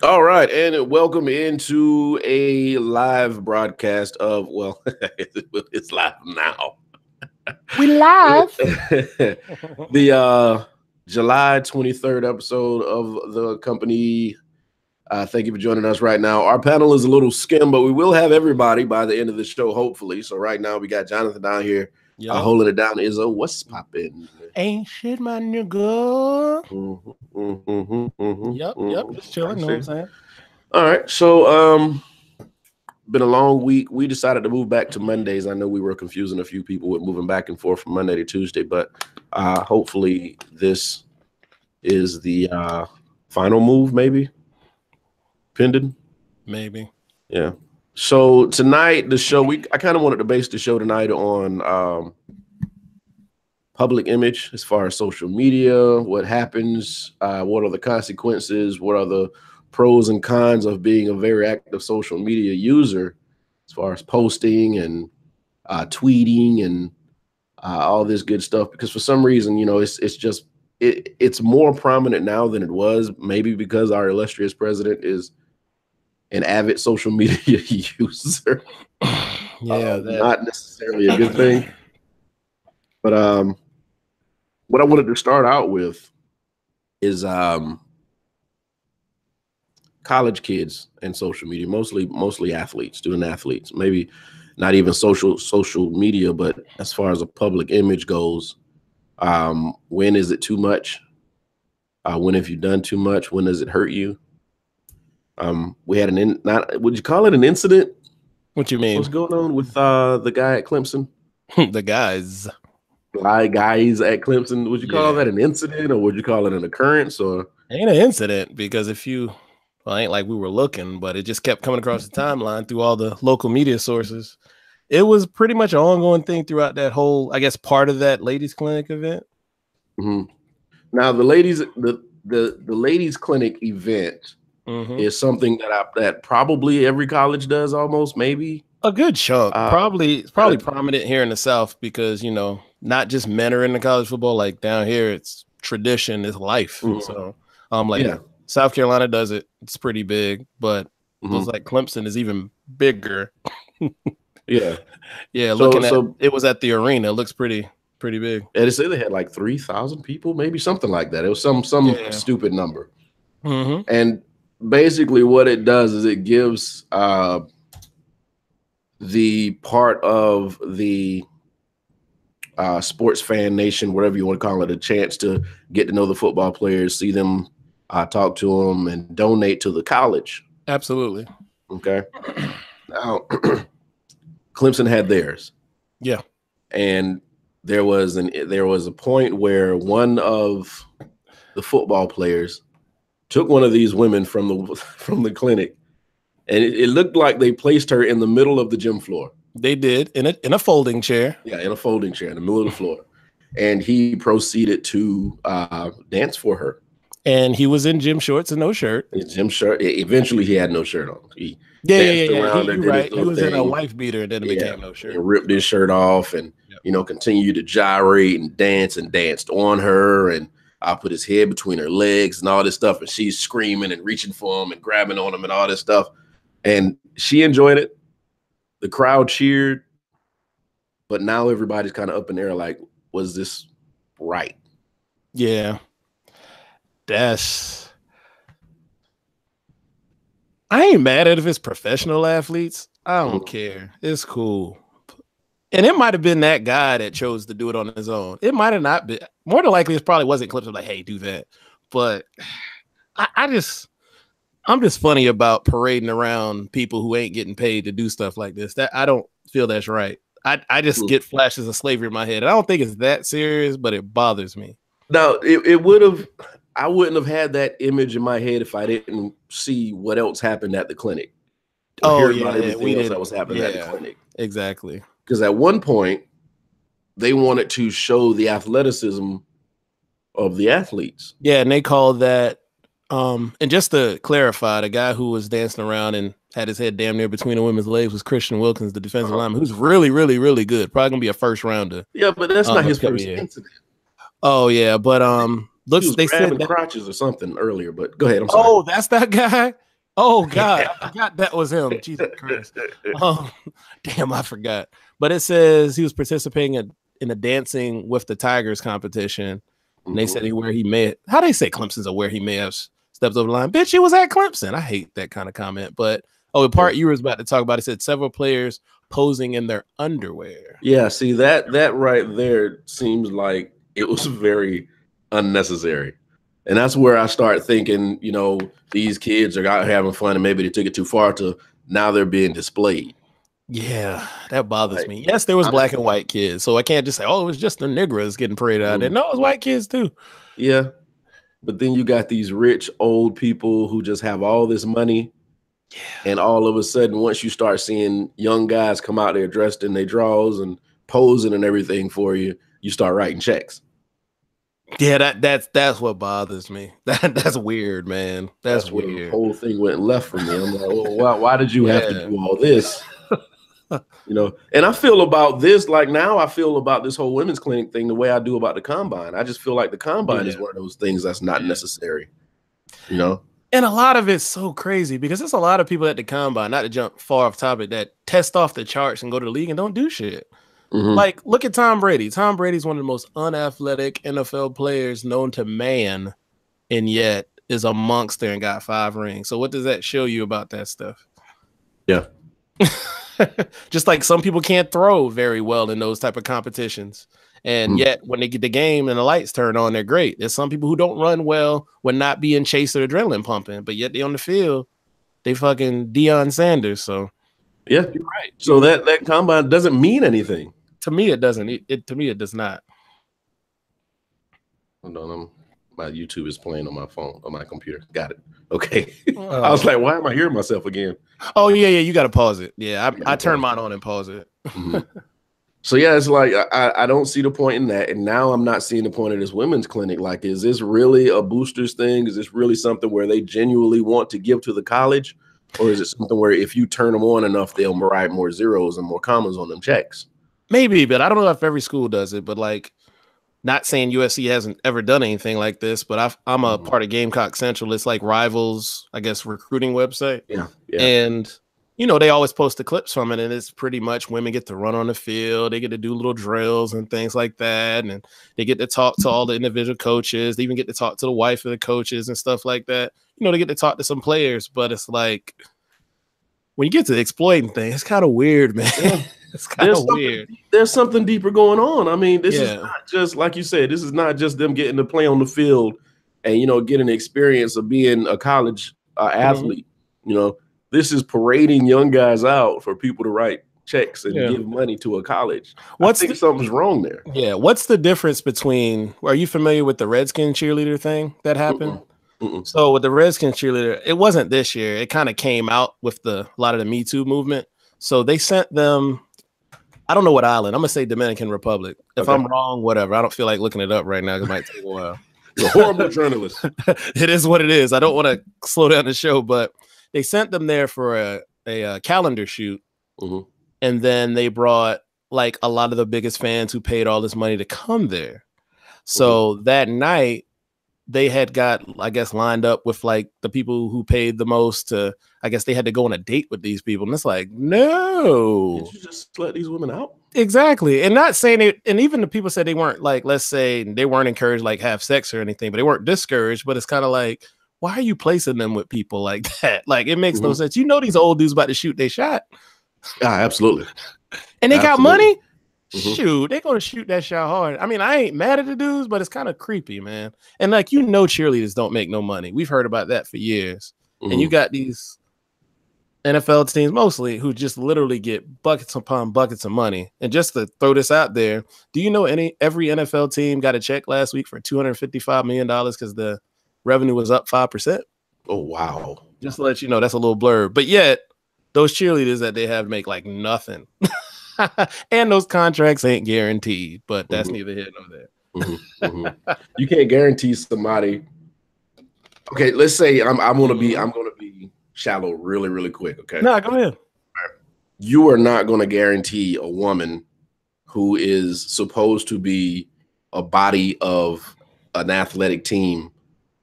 All right, and welcome into a live broadcast of, well, it's live now. We live. The July 23rd episode of the company. Thank you for joining us right now. Our panel is a little skim, but we will have everybody by the end of the show, hopefully. So right now we got Jonathan down here holding it down. Izzo, what's popping? Ain't shit, my nigga. Yep. Just chilling. Know what I'm saying? All right. So, been a long week. We decided to move back to Mondays. I know we were confusing a few people with moving back and forth from Monday to Tuesday, but hopefully this is the final move, maybe. Pending? Maybe. Yeah. So tonight, the show, I kind of wanted to base the show tonight on public image as far as social media, what happens, what are the consequences, what are the pros and cons of being a very active social media user as far as posting and tweeting and all this good stuff. Because for some reason, it's more prominent now than it was, maybe because our illustrious president is an avid social media user. Not necessarily a good thing. But what I wanted to start out with is college kids and social media, mostly athletes, student athletes, maybe not even social media, but as far as a public image goes, when is it too much? When have you done too much? When does it hurt you? We had would you call it an incident? What you mean? What's going on with the guy at Clemson? The guys at Clemson. Would you call that an incident, or would you call it an occurrence? Or ain't an incident, because ain't like we were looking, but it just kept coming across the timeline through all the local media sources. It was pretty much an ongoing thing throughout that whole, I guess, part of that ladies' clinic event. Mm-hmm. Now, the ladies' clinic event is something that probably every college does, almost, maybe a good chunk. It's probably prominent here in the South because not just men are into college football. Like down here, it's tradition, it's life. So, South Carolina does it. It's pretty big, but it looks like Clemson is even bigger. Yeah. It was at the arena. It looks pretty big. And they say they had like 3,000 people, maybe something like that. It was some stupid number. And basically what it does is it gives the part of the sports fan nation, whatever you want to call it, a chance to get to know the football players, see them, talk to them, and donate to the college. Absolutely. Okay. Now, Clemson had theirs. Yeah. And there was a point where one of the football players took one of these women from the clinic, and it looked like they placed her in the middle of the gym floor. They did, in a folding chair. Yeah, in a folding chair in the middle of the floor. And he proceeded to dance for her. And he was in gym shorts and no shirt. Gym shirt. Eventually, he had no shirt on. He right. He was in a wife beater, and then it became no shirt. And ripped his shirt off, and continued to gyrate and danced on her, and put his head between her legs and all this stuff. And she's screaming and reaching for him and grabbing on him and all this stuff. And she enjoyed it. The crowd cheered, but now everybody's kind of up in the air. Like, was this right? Yeah. I ain't mad at if it's professional athletes. I don't care. It's cool. And it might have been that guy that chose to do it on his own. It might have not been. More than likely, it probably wasn't Clemson like, hey, do that. But I'm just funny about parading around people who ain't getting paid to do stuff like this. That I don't feel that's right. I just get flashes of slavery in my head. I don't think it's that serious, but it bothers me. No, it would have. I wouldn't have had that image in my head if I didn't see what else happened at the clinic. We did. That was happening at the clinic. Exactly. Because at one point, they wanted to show the athleticism of the athletes. Yeah, and they called that. And just to clarify, the guy who was dancing around and had his head damn near between the women's legs was Christian Wilkins, the defensive lineman, who's really, really, really good. Probably gonna be a first rounder. Yeah, but that's not his first incident. Oh yeah, but they said crotches or something earlier. But go ahead. I'm sorry. Oh, that's that guy. Oh God, I forgot that was him. Jesus Christ. Damn, I forgot. But it says he was participating in a Dancing with the Tigers competition. And they said how they say Clemson's where he may have stepped over the line. Bitch, he was at Clemson. I hate that kind of comment. But the part you were about to talk about, it said several players posing in their underwear. Yeah, see that right there seems like it was very unnecessary. And that's where I start thinking, these kids are out having fun and maybe they took it too far to now they're being displayed. Yeah, that bothers me. Yes, there was black and white kids, so I can't just say, it was just the Negroes getting paraded out there. No, it was white kids too. Yeah, but then you got these rich old people who just have all this money. Yeah. And all of a sudden, once you start seeing young guys come out there dressed in their drawers and posing and everything for you, you start writing checks. Yeah, that's what bothers me. That's weird, man. That's weird. The whole thing went left for me. I'm like, well, why did you have to do all this? And I feel about this like now I feel about this whole women's clinic thing the way I do about the combine. I just feel like the combine is one of those things that's not necessary, And a lot of it's so crazy because there's a lot of people at the combine, not to jump far off topic, that test off the charts and go to the league and don't do shit. Mm-hmm. Like, look at Tom Brady. Tom Brady's one of the most unathletic NFL players known to man, and yet is a monster and got 5 rings. So what does that show you about that stuff? Yeah. Just like some people can't throw very well in those type of competitions. And yet when they get the game and the lights turn on, they're great. There's some people who don't run well when not being chased or adrenaline pumping, but yet they on the field, they fucking Deion Sanders. So yeah, you're right. So that combine doesn't mean anything. To me, it doesn't. To me, it does not. Hold on, my YouTube is playing on my phone, on my computer. Got it. Okay. I was like, why am I hearing myself again? Oh yeah. You got to pause it. Yeah, I turned mine on and pause it. Mm-hmm. So yeah, it's like I don't see the point in that, and now I'm not seeing the point of this women's clinic. Like, is this really a boosters thing? Is this really something where they genuinely want to give to the college, or is it something where if you turn them on enough, they'll write more zeros and more commas on them checks? Maybe, but I don't know if every school does it. But like, not saying USC hasn't ever done anything like this, but I'm a part of Gamecock Central. It's like Rivals, I guess, recruiting website. Yeah. And they always post the clips from it, and it's pretty much women get to run on the field. They get to do little drills and things like that, and they get to talk to all the individual coaches. They even get to talk to the wife of the coaches and stuff like that. They get to talk to some players, but it's like when you get to the exploiting thing, it's kind of weird, man. Yeah. It's kind of weird. There's something deeper going on. I mean, this is not just, like you said, this is not just them getting to play on the field and, getting the experience of being a college athlete. This is parading young guys out for people to write checks and give money to a college. I think something's wrong there. Yeah. What's the difference between, are you familiar with the Redskin cheerleader thing that happened? Mm-mm. So with the Redskin cheerleader, it wasn't this year. It kind of came out with a lot of the Me Too movement. So they sent them, I don't know what island. I'm going to say Dominican Republic. If I'm wrong, whatever. I don't feel like looking it up right now. It might take a while. You're a horrible journalist. It is what it is. I don't want to slow down the show, but they sent them there for a calendar shoot. Mm-hmm. And then they brought like a lot of the biggest fans who paid all this money to come there. So that night, they had got, I guess, lined up with like the people who paid the most to, I guess they had to go on a date with these people. And it's like, no. Did you just let these women out? Exactly. And not saying it, and even the people said they weren't like, let's say they weren't encouraged like have sex or anything, but they weren't discouraged. But it's kind of like, why are you placing them with people like that? Like, it makes no sense. These old dudes about to shoot their shot. Absolutely. And they got money. Shoot, they're gonna shoot that shot hard. I mean, I ain't mad at the dudes, but it's kind of creepy, man. And like, cheerleaders don't make no money. We've heard about that for years. And you got these NFL teams mostly who just literally get buckets upon buckets of money. And just to throw this out there, do you know every NFL team got a check last week for $255 million because the revenue was up 5%? Oh wow! Just to let you know, that's a little blurb. But yet, those cheerleaders that they have make like nothing. And those contracts ain't guaranteed, but that's neither here nor there. You can't guarantee somebody. Okay, let's say I'm gonna be shallow really, really quick. Okay. No, go ahead. You are not gonna guarantee a woman who is supposed to be a body of an athletic team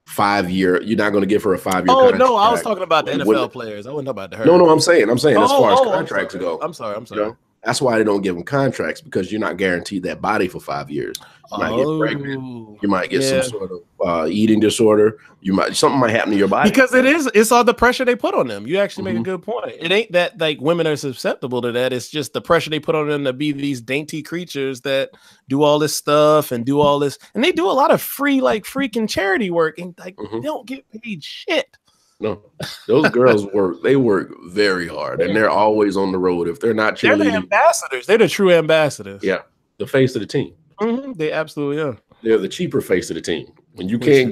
5-year. You're not going to give her a 5-year. Oh contract. no, I was talking about the NFL players. I wasn't talking about her. No, I'm saying as far as contracts go. I'm sorry. You know? That's why they don't give them contracts, because you're not guaranteed that body for 5 years. You might get pregnant. You might get some sort of eating disorder. Something might happen to your body. Because it's all the pressure they put on them. You actually make a good point. It ain't that like women are susceptible to that. It's just the pressure they put on them to be these dainty creatures that do all this stuff and do all this. And they do a lot of free, like freaking charity work, and like they don't get paid shit. No, those girls work very hard, and they're always on the road. If they're not cheerleading, they're the ambassadors. They're the true ambassadors. Yeah, the face of the team. They absolutely are. They're the cheaper face of the team. When you can't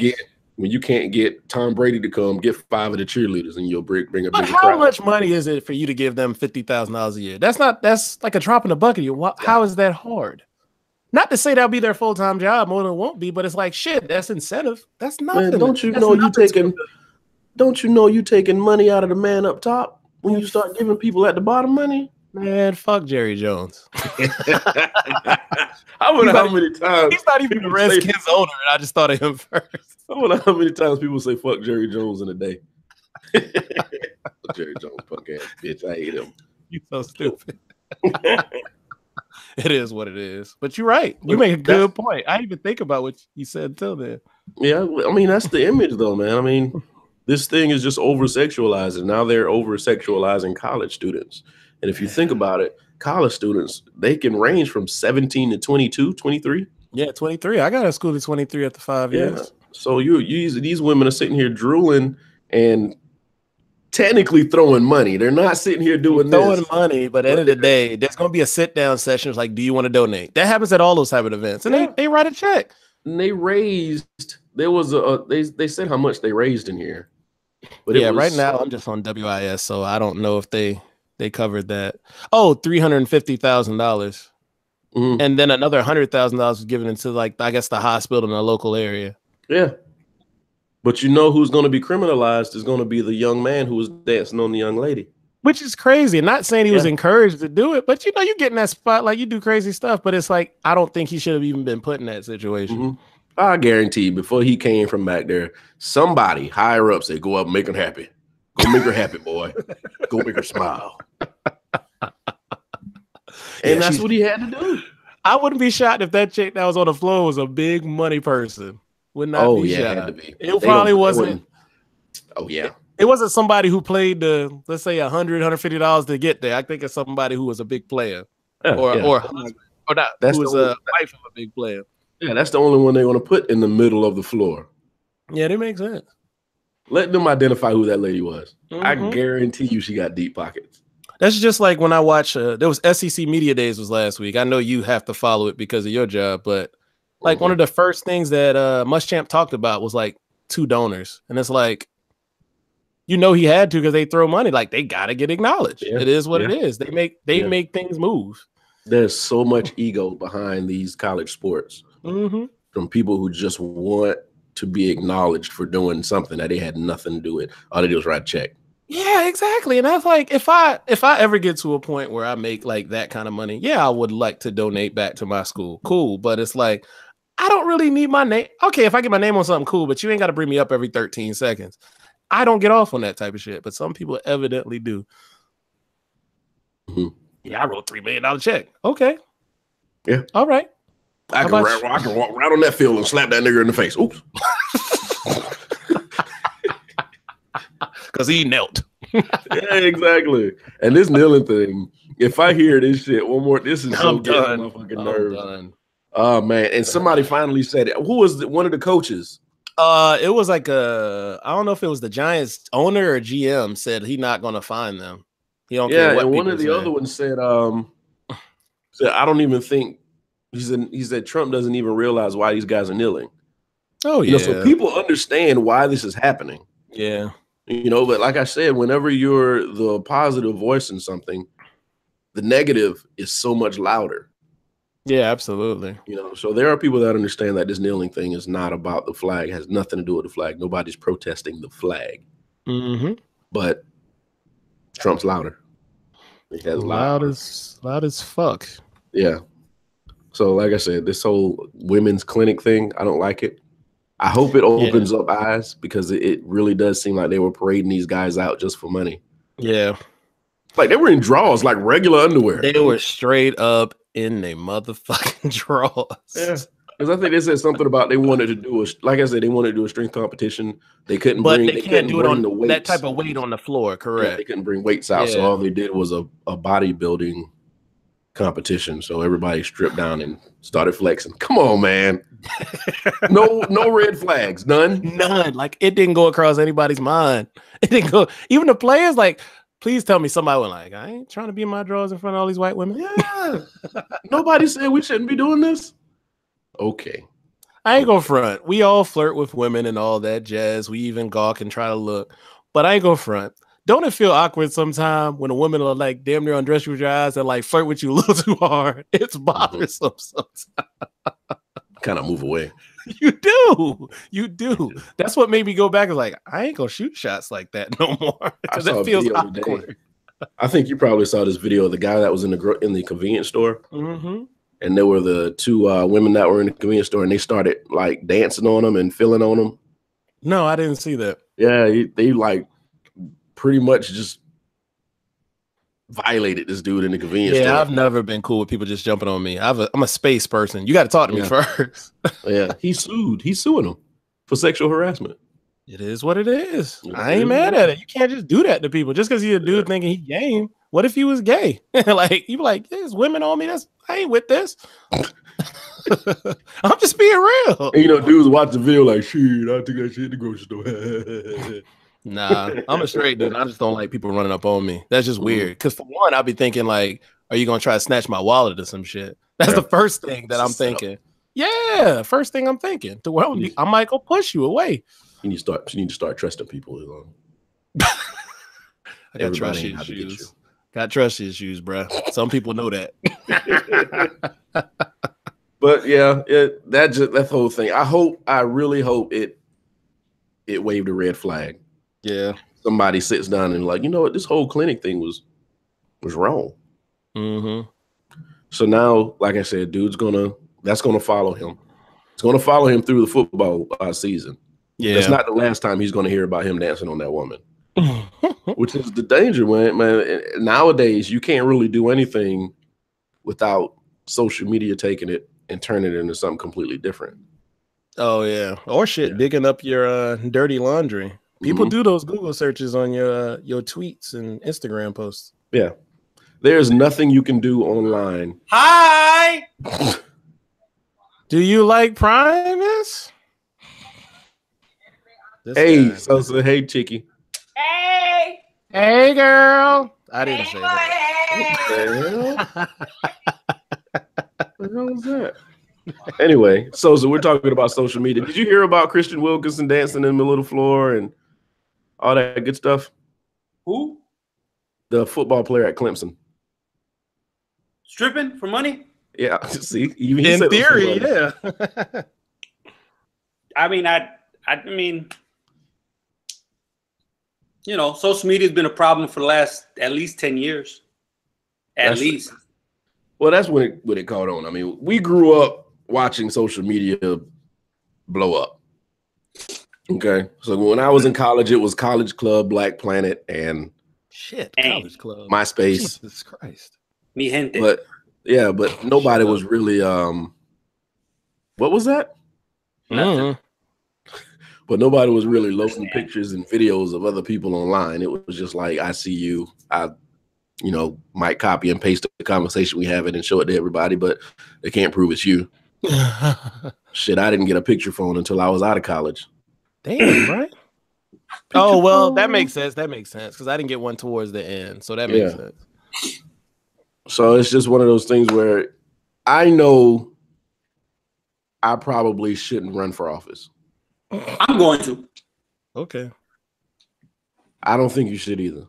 get Tom Brady to come, get 5 of the cheerleaders, and you'll bring a bigger crowd. How much money is it for you to give them $50,000 a year? That's like a drop in the bucket. How is that hard? Not to say that'll be their full-time job, more than it won't be, but it's like shit. That's incentive. That's nothing. Man, don't you know you taking money out of the man up top when you start giving people at the bottom money? Man, fuck Jerry Jones. I wonder how many times he's not even the Redskins owner, and I just thought of him first. I wonder how many times people say fuck Jerry Jones in a day. Jerry Jones, punk ass bitch. I hate him. You so stupid. It is what it is. But you're right. You make a good point. I didn't even think about what you said until then. Yeah, I mean, that's the image though, man. I mean, this thing is just over-sexualized, and now they're over-sexualizing college students. And if you think about it, college students, they can range from 17 to 22, 23. Yeah, 23. I got out of school at 23 after 5 years. So these women are sitting here drooling and technically throwing money. They're not sitting here throwing money, but at the end of the day, there's going to be a sit-down session. It's like, do you want to donate? That happens at all those type of events. And they write a check. And they raised, they said how much they raised in here. But right now I'm just on WIS, so I don't know if they covered that. Oh, $350,000. And then another $100,000 was given into, like, I guess the hospital in the local area. Yeah. But you know who's going to be criminalized is going to be the young man who was dancing on the young lady. Which is crazy. Not saying he was encouraged to do it, but you know, you get in that spot, like you do crazy stuff, but it's like, I don't think he should have even been put in that situation. I guarantee before he came from back there, somebody higher up said, go up and make her happy. Go make her happy, boy. Go make her smile. And that's what he had to do. I wouldn't be shocked if that chick that was on the floor was a big money person. Would not be shocked. It had to be. It probably wasn't. Oh, yeah. It wasn't somebody who played let's say $100, $150 to get there. I think it's somebody who was a big player. Or not. Who was a wife of a big player. Yeah, that's the only one they're going to put in the middle of the floor. Yeah, that makes sense. Let them identify who that lady was. I guarantee you she got deep pockets. That's just like when I watch, there was SEC Media Days was last week. I know you have to follow it because of your job, but like one of the first things that Muschamp talked about was like 2 donors. And it's like, you know, he had to because they throw money. Like they got to get acknowledged. Yeah. It is what it is. They make things move. There's so much ego behind these college sports from people who just want to be acknowledged for doing something that they had nothing to do with. All they do is write a check. Yeah, exactly. And that's like, if I ever get to a point where I make like that kind of money, I would like to donate back to my school. Cool. But it's like, I don't really need my name. Okay, if I get my name on something cool, but you ain't got to bring me up every 13 seconds. I don't get off on that type of shit, but some people evidently do. Yeah, I wrote $3 million check. Okay. Yeah. All right. I can walk right on that field and slap that nigga in the face. Oops. Because he knelt. Yeah, exactly. And this kneeling thing, if I hear this shit one more, this is so getting my fucking nerves. Oh, man. And somebody finally said it. Who was one of the coaches? It was like I don't know if it was the Giants owner or GM said he's not going to fine them. He don't care what. And one of the other ones said, I don't even think he said Trump doesn't even realize why these guys are kneeling. Oh, yeah. So people understand why this is happening. Yeah. But like I said, whenever you're the positive voice in something, the negative is so much louder. Yeah, absolutely. So there are people that understand that this kneeling thing is not about the flag, has nothing to do with the flag. Nobody's protesting the flag. But Trump's louder. He has loud as fuck. Yeah. So like I said, this whole women's clinic thing, I don't like it. I hope it opens up eyes because it really does seem like they were parading these guys out just for money. Yeah. Like they were in drawers, like regular underwear. They were straight up in their motherfucking drawers. Yeah. Because I think they said something about they wanted to do like I said, they wanted to do a strength competition. They couldn't but bring they can't do it on the weights. That type of weight on the floor, correct. Yeah, they couldn't bring weights out. So all they did was a bodybuilding competition. So everybody stripped down and started flexing. Come on, man. No red flags. None. Like it didn't go across anybody's mind. It didn't go. Even the players, like, please tell me somebody was like, I ain't trying to be in my drawers in front of all these white women. Yeah. Nobody said we shouldn't be doing this. Okay. I ain't gonna front. We all flirt with women and all that jazz. We even gawk and try to look. But I ain't gonna front. Don't it feel awkward sometimes when a woman will like damn near undress you with your eyes and like flirt with you a little too hard? It's bothersome sometimes. Kind of move away. You do. That's what made me go back and like, I ain't gonna shoot shots like that no more. Because it feels awkward. I think you probably saw this video of the guy that was in the convenience store. Mm-hmm. And there were the two women that were in the convenience store, and they started like dancing on them and feeling on them. No, I didn't see that. Yeah, they like pretty much just violated this dude in the convenience store. Yeah, I've never been cool with people just jumping on me. I'm a space person. You got to talk to me first. Yeah, he's suing them for sexual harassment. It is what it is. I ain't mad at it. You can't just do that to people just because he's a dude thinking he game. What if he was gay? Like you be like, there's women on me. I ain't with this. I'm just being real. And, dudes watch the video like, shit, I took that shit in the grocery store. Nah, I'm a straight dude. I just don't like people running up on me. That's just weird. Because for one, I'll be thinking like, are you gonna try to snatch my wallet or some shit? That's the first thing that I'm thinking. Yeah, first thing I'm thinking. I might go push you away. You need to start trusting people. I got trust issues. Got trust issues, bro. Some people know that. But yeah, that whole thing. I really hope it waved a red flag. Yeah. Somebody sits down and like, you know what, this whole clinic thing was wrong. Mm-hmm. So now, like I said, that's gonna follow him. It's gonna follow him through the football season. Yeah. That's not the last time he's gonna hear about him dancing on that woman. Which is the danger, man. Nowadays, you can't really do anything without social media taking it and turning it into something completely different. Oh yeah, or shit, digging up your dirty laundry. People do those Google searches on your tweets and Instagram posts. Yeah, there's nothing you can do online. Hi. Do you like Primus? Hey, so hey, Chicky. Hey, girl. I didn't say that. What the hell was that? Anyway, so we're talking about social media. Did you hear about Christian Wilkinson dancing in the middle of the floor and all that good stuff? Who? The football player at Clemson. Stripping for money? Yeah. See, even in theory, yeah. I mean, social media has been a problem for the last at least 10 years. At least. Well, that's when it caught on. I mean, we grew up watching social media blow up. Okay. So when I was in college, it was College Club, Black Planet, and College Club. MySpace. Jesus Christ. Mi gente. But nobody was really what was that? Mm-hmm. But nobody was really loading pictures and videos of other people online. It was just like, I see you. I might copy and paste the conversation we have and show it to everybody, but they can't prove it's you. Shit, I didn't get a picture phone until I was out of college. Damn, right? Oh, well, that makes sense. Because I didn't get one towards the end. So that makes sense. So it's just one of those things where I know I probably shouldn't run for office. I'm going to. Okay. I don't think you should either.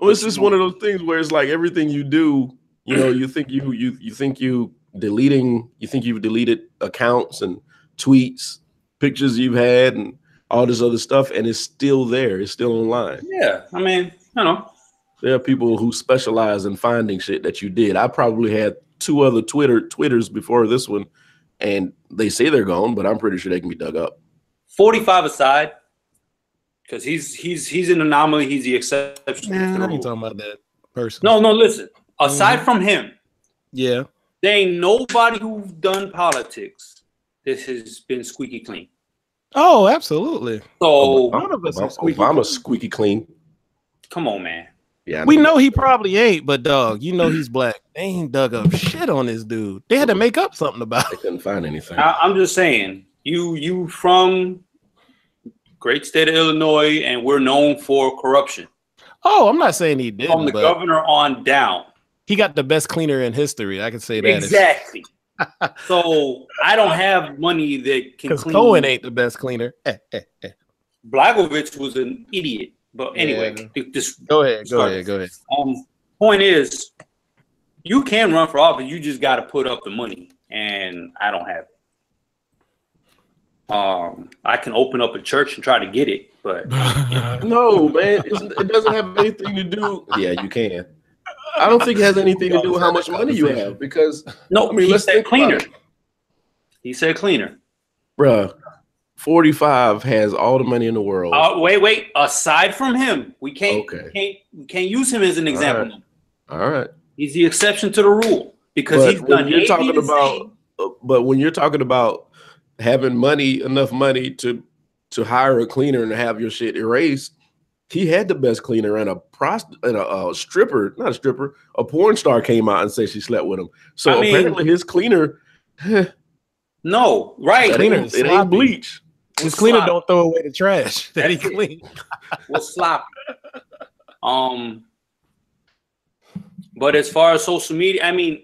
It's just one of those things where it's like everything you do, you think you've deleted accounts and tweets, pictures you've had, and all this other stuff, and it's still there. It's still online. Yeah, I mean, there are people who specialize in finding shit that you did. I probably had 2 other Twitters before this one and they say they're gone, but I'm pretty sure they can be dug up. 45 aside, because he's an anomaly. He's the exception. Man, I ain't talking about that person. No, listen. Aside from him, yeah, there ain't nobody who's done politics. This has been squeaky clean. Oh, absolutely. So Obama's squeaky clean. Come on, man. Yeah, we know he probably ain't, but dog, you know he's black. They ain't dug up shit on this dude. They had to make up something about They it. couldn't find anything. I'm just saying, you from great state of Illinois, and we're known for corruption. Oh, I'm not saying he didn't. From the but governor on down. he got the best cleaner in history. I can say that. Exactly. So I don't have money that can Because clean. Cohen ain't the best cleaner. Blagojevich was an idiot. But anyway, Go ahead. Point is, you can run for office. You just got to put up the money, and I don't have it. I can open up a church and try to get it, but No, man, it doesn't have anything to do. Yeah, you can. I don't think it has anything to do with how much money you have, because no, I mean, he let's said think cleaner. about it. He said cleaner. Bruh, 45 has all the money in the world. Wait. Aside from him, we can't use him as an example. All right. He's the exception to the rule because he's done. But when you're talking about having enough money to hire a cleaner and have your shit erased, he had the best cleaner, and a stripper, not a stripper, a porn star came out and said she slept with him. So apparently his cleaner. No, right. It ain't bleach. His cleaner don't throw away the trash that he clean. Was sloppy. But as far as social media, I mean,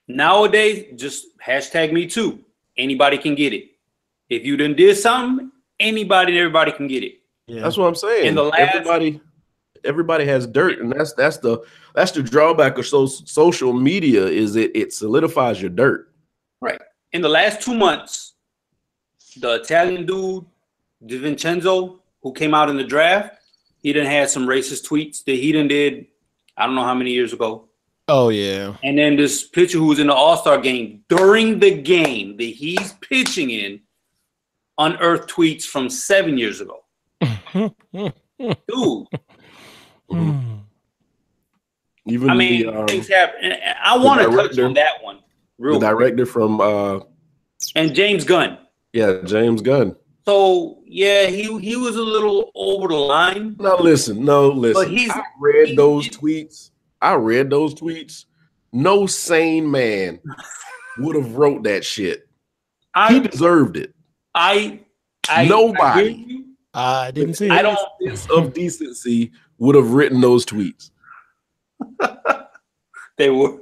nowadays, just hashtag me too. Anybody can get it. If you done did something, anybody and everybody can get it. Yeah. That's what I'm saying. Everybody has dirt, and that's the drawback of social media is it solidifies your dirt. Right. In the last 2 months, the Italian dude, DiVincenzo, who came out in the draft, he done had some racist tweets that he done did, I don't know how many years ago. Oh, yeah. And then this pitcher who was in the All-Star game, during the game that he's pitching in, unearthed tweets from 7 years ago. Dude. Even things happen. I want to touch on that one. The director from and James Gunn. Yeah, James Gunn. So yeah, he was a little over the line. No, listen. But I read those tweets. No sane man would have wrote that shit. He deserved it. Nobody. I didn't see it. I don't of decency would have written those tweets. They were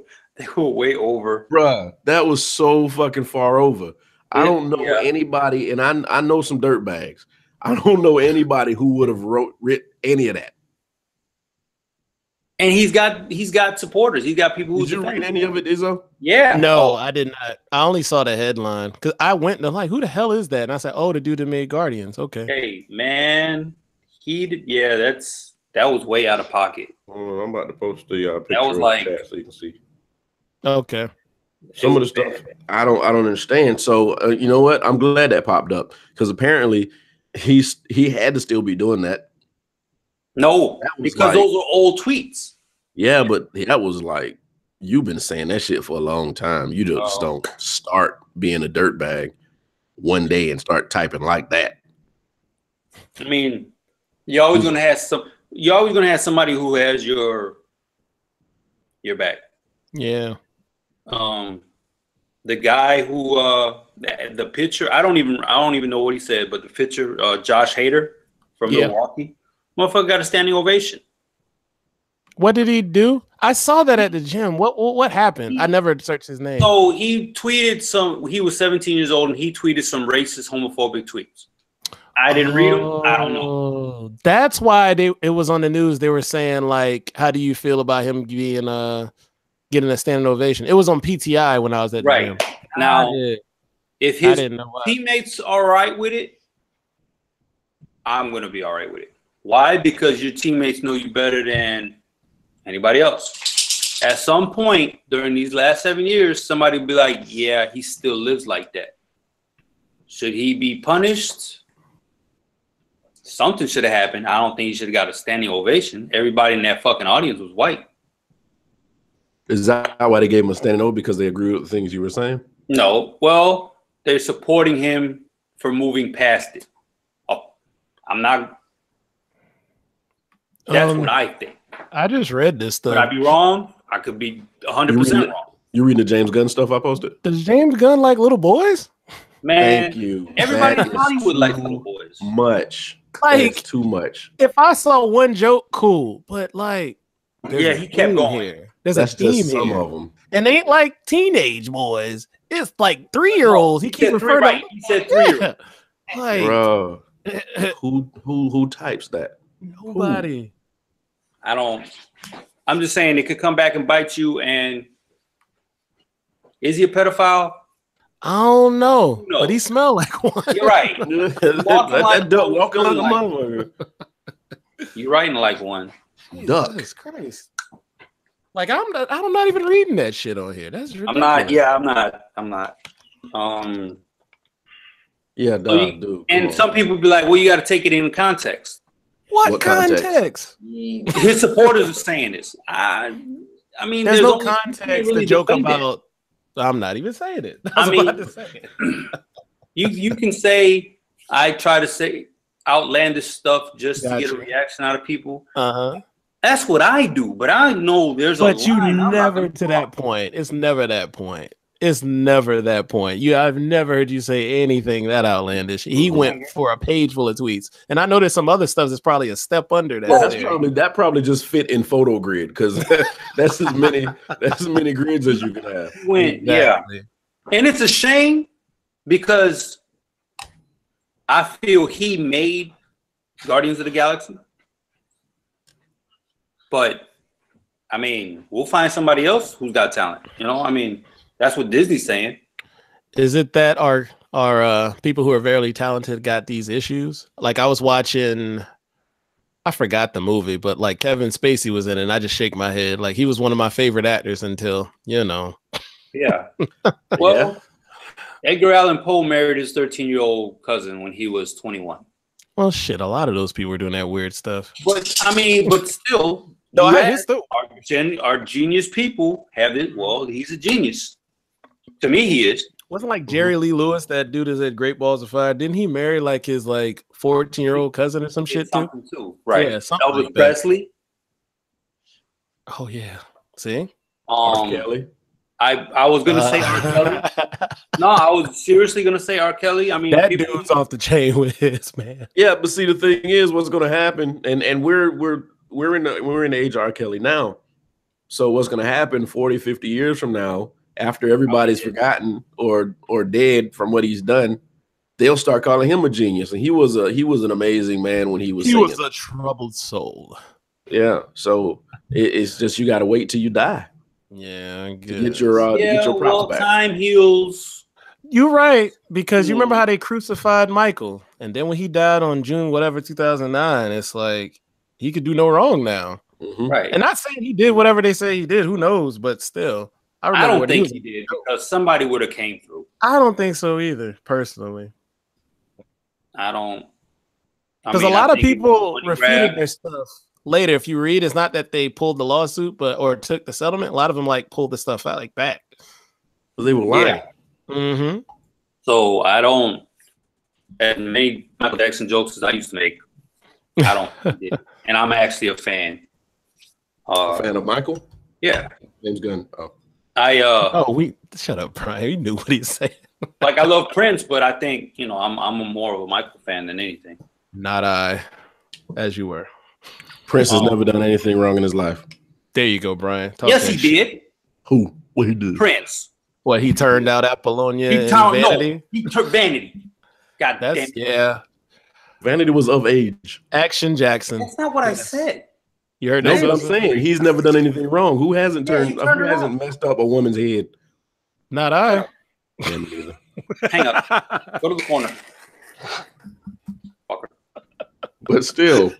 way over. Bruh, that was so fucking far over. I don't know anybody, and I know some dirt bags. I don't know anybody who would have written any of that. And he's got supporters. He's got people who. Did you read any of it, Izzo? Yeah. No, I did not. I only saw the headline because I went and I'm like, who the hell is that? And I said, oh, the dude that made Guardians. Okay. Hey, man. That was way out of pocket. I'm about to post the picture that was like, chat so you can see. Okay. Some of the stuff I don't understand. So you know what? I'm glad that popped up because apparently he had to still be doing that. No, because those are old tweets. Yeah, but that was like you've been saying that shit for a long time. You just don't start being a dirtbag one day and start typing like that. I mean, you're always gonna have somebody who has your back. Yeah. The guy who the pitcher, I don't even know what he said, but the pitcher, Josh Hader from Milwaukee, motherfucker got a standing ovation. What did he do? I saw that at the gym. What happened? I never searched his name. So he tweeted he was 17 years old and he tweeted some racist, homophobic tweets. I didn't read them. I don't know. That's why it was on the news. They were saying like, how do you feel about him being getting a standing ovation? It was on PTI when I was at the gym. Now, if his teammates are all right with it, I'm going to be all right with it. Why? Because your teammates know you better than anybody else. at some point during these last 7 years, somebody will be like, yeah, he still lives like that. Should he be punished? Something should have happened. I don't think he should have got a standing ovation. Everybody in that fucking audience was white. Is that why they gave him a standing O? Because they agree with the things you were saying? No. Well, they're supporting him for moving past it. Oh, I'm not. That's what I think. I just read this stuff. Could I be wrong? I could be 100% wrong. You reading the James Gunn stuff I posted? Does James Gunn like little boys? Man, thank you. Everybody in Hollywood likes little boys. Much. Like, that's too much. If I saw one joke, cool. But like, yeah, he kept going. Here. There's that's a theme just some here. of them. And they ain't like teenage boys. It's like 3-year-olds. He keeps referring to. He said 3-year-old. Like, bro, who types that? Nobody. I'm just saying it could come back and bite you. And is he a pedophile? I don't know, but he smelled like one. You're right. Walking like a motherfucker. You're writing like one. Duck. Jesus Christ. Like I'm not even reading that shit on here. That's ridiculous. I'm not. Yeah, I'm not. Yeah, dog, dude. And some people be like, "Well, you got to take it in context." What context? His supporters are saying this. I mean, there's no context to joke about. I'm not even saying it. I was about to say it. you can say I try to say outlandish stuff just to get a reaction out of people. That's what I do, but I know there's a line. But you never to that point. It's never that point. It's never that point. I've never heard you say anything that outlandish. He went for a page full of tweets, and I know there's some other stuff that's probably a step under that. Well, that probably just fit in photo grid because that's as many grids as you can have. Yeah, and it's a shame because I feel he made Guardians of the Galaxy, but I mean, we'll find somebody else who's got talent. You know, I mean. That's what Disney's saying. Is it that our people who are very talented got these issues? Like I was watching, I forgot the movie, but like Kevin Spacey was in it, and I just shake my head. Like he was one of my favorite actors until, Yeah. Well, Edgar Allan Poe married his 13-year-old cousin when he was 21. Well, shit, a lot of those people were doing that weird stuff. But I mean, but still, our genius people have it. Well, he's a genius. To me, he is. Wasn't like Jerry Lee Lewis, that dude is at Great Balls of Fire. Didn't he marry like his 14-year-old cousin or some shit too? Right. Yeah, Elvis like Presley. Oh yeah. See? R. Kelly. I was gonna say R. Kelly. No, I was seriously gonna say R. Kelly. I mean, that dude's off the chain with his, man. Yeah, but see, the thing is, what's gonna happen, and we're in the age of R. Kelly now. So what's gonna happen 40, 50 years from now? After everybody's forgotten or dead from what he's done, they'll start calling him a genius. And he was an amazing man when he was singing. Was a troubled soul. Yeah. So it's just you got to wait till you die. Yeah, I guess. To get your props back. Time heals. You're right, because you remember how they crucified Michael, and then when he died on June 2009, it's like he could do no wrong now. Mm-hmm. Right. And not saying he did whatever they say he did. Who knows? But still. I don't think he did because somebody would have came through. I don't think so either, personally. Because a lot of people refuted their stuff later. If you read, it's not that they pulled the lawsuit, or took the settlement. A lot of them pulled the stuff out back. They were lying. Yeah. Mm-hmm. So I don't. As many Michael Jackson jokes as I used to make, I don't. And I'm actually a fan. A fan of Michael? Yeah. James Gunn. Oh. Shut up, Brian. You knew what he said. I love Prince, but I think I'm more of a Michael fan than anything. Not I, as you were. Prince has never done anything wrong in his life. There you go, Brian. Yes, he did. Who? What he did? Prince. What, he turned out Apollonia and Vanity? No, he took Vanity. God damn it. Yeah. Vanity was of age. Action Jackson. That's not what I said. You heard That's what I'm saying. He's never done anything wrong. Who hasn't who hasn't messed up a woman's head? Not I. Hang up. Go to the corner. Fucker. But still.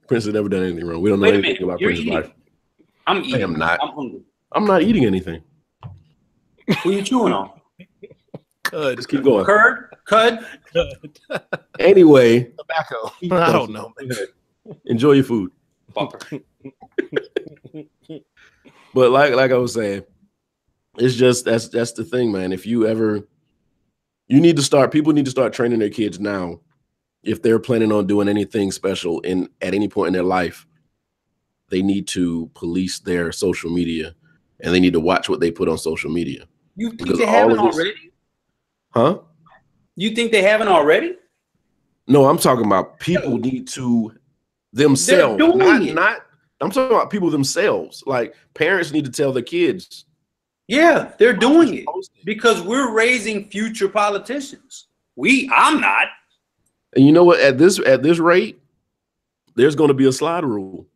Prince has never done anything wrong. We don't know anything about Prince's life. I'm eating. I am not. I'm hungry. I'm not eating anything. Who you chewing on? Cud. Just keep going. Curd? Cud? Anyway, Tobacco. I don't know. enjoy your food. Fucker. But like I was saying, it's just that's the thing, man. If you ever, people need to start training their kids now. If they're planning on doing anything special at any point in their life, they need to police their social media, and they need to watch what they put on social media. You think they haven't already? Huh? You think they haven't already? No, I'm talking about people need to themselves. They're doing it. Not. I'm talking about people themselves. Like parents need to tell their kids. Yeah, they're doing it because we're raising future politicians. I'm not. And you know what? At this rate, there's going to be a slide rule.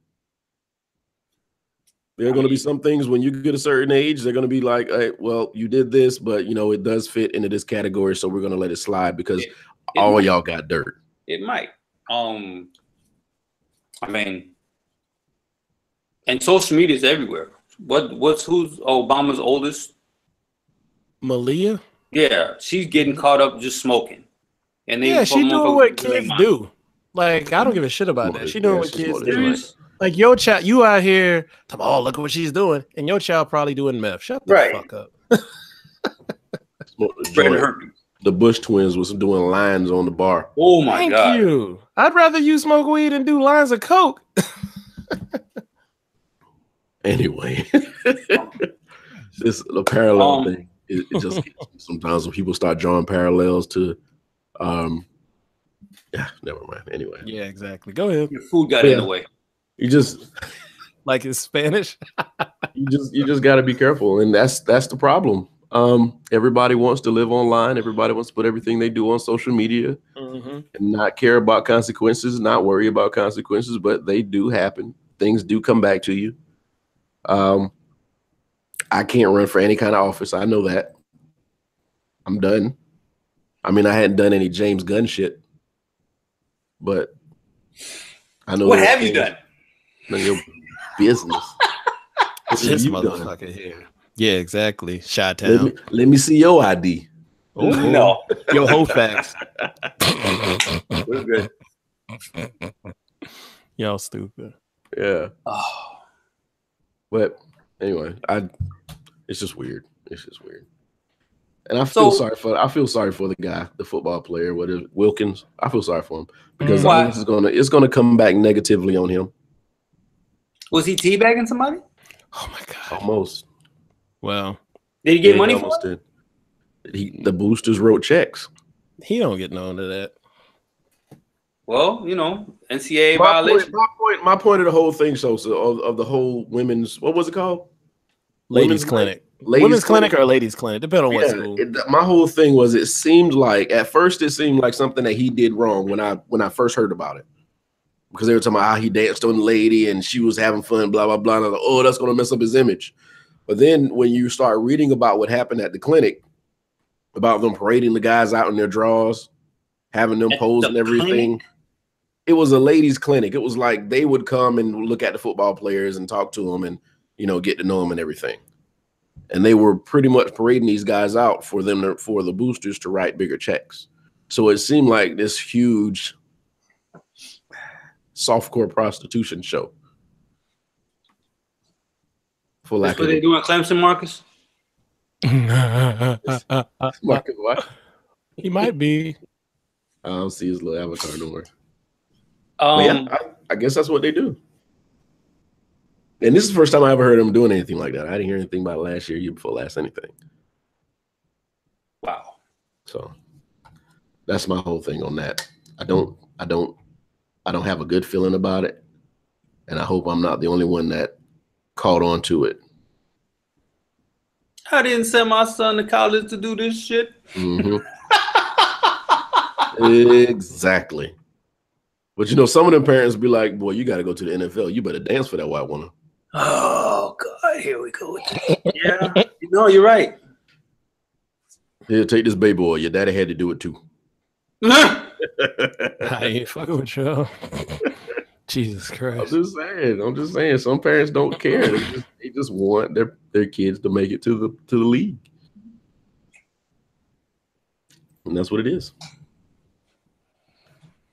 There are going to be some things when you get a certain age, they're going to be like, hey, well, you did this, but it does fit into this category, so we're going to let it slide because all y'all got dirt. It might. I mean, and social media is everywhere. Who's Obama's oldest? Malia? Yeah, she's getting caught up just smoking. And she doing what kids do. Like, I don't give a shit about that. She doing what kids do. Like your child, you out here, oh, look at what she's doing, and your child probably doing meth. Shut the fuck up. The Bush twins was doing lines on the bar. Oh my God! Thank you. I'd rather you smoke weed and do lines of coke. Anyway, the parallel thing. It just sometimes when people start drawing parallels to, never mind. Anyway, yeah, exactly. Go ahead. Your food got in the way. You just like it's Spanish. you just got to be careful, and that's the problem. Everybody wants to live online. Everybody wants to put everything they do on social media and not care about consequences, not worry about consequences, but they do happen. Things do come back to you. I can't run for any kind of office. I know that. I'm done. I mean, I hadn't done any James Gunn shit, but I know. What have you done? None of your business. This motherfucker here. Yeah, exactly. Chi-Town. Let me see your ID. Ooh, no. Your whole facts. We're good. Y'all stupid. Yeah. Oh. But anyway, it's just weird. It's just weird. And I feel sorry for the guy, the football player, what is Wilkins. I feel sorry for him because I think it's gonna come back negatively on him. Was he teabagging somebody? Oh my God. Almost. Well, did he get money for it? The boosters wrote checks. He don't get none of that. Well, NCAA violation. My point of the whole thing, Sosa, of the whole women's, what was it called? Ladies Clinic. Women's clinic or ladies clinic, depending on what school. My whole thing was, it seemed like something that he did wrong when I first heard about it. Because they were talking about how he danced on the lady and she was having fun, blah, blah, blah. And I was like, oh, that's going to mess up his image. But then when you start reading about what happened at the clinic, about them parading the guys out in their drawers, having them pose and everything, it was a ladies' clinic. It was like they would come and look at the football players and talk to them and, get to know them and everything. And they were pretty much parading these guys out for the boosters to write bigger checks. So it seemed like this huge softcore prostitution show. That's what they do at Clemson, Marcus? Marcus, what? He might be. I don't see his little avatar nowhere. Yeah, I guess that's what they do. And this is the first time I ever heard him doing anything like that. I didn't hear anything about last year before last, anything. Wow. So that's my whole thing on that. I don't have a good feeling about it. And I hope I'm not the only one that caught on to it. I didn't send my son to college to do this shit. Mm-hmm. Exactly. But some of them parents be like, boy, you got to go to the NFL. You better dance for that white woman. Oh, God. Here we go. Yeah. No, you're right. Here, take this baby boy. Your daddy had to do it too. I ain't fucking with you. Jesus I'm Christ. just saying. Some parents don't care. They just want their kids to make it to the league, and that's what it is.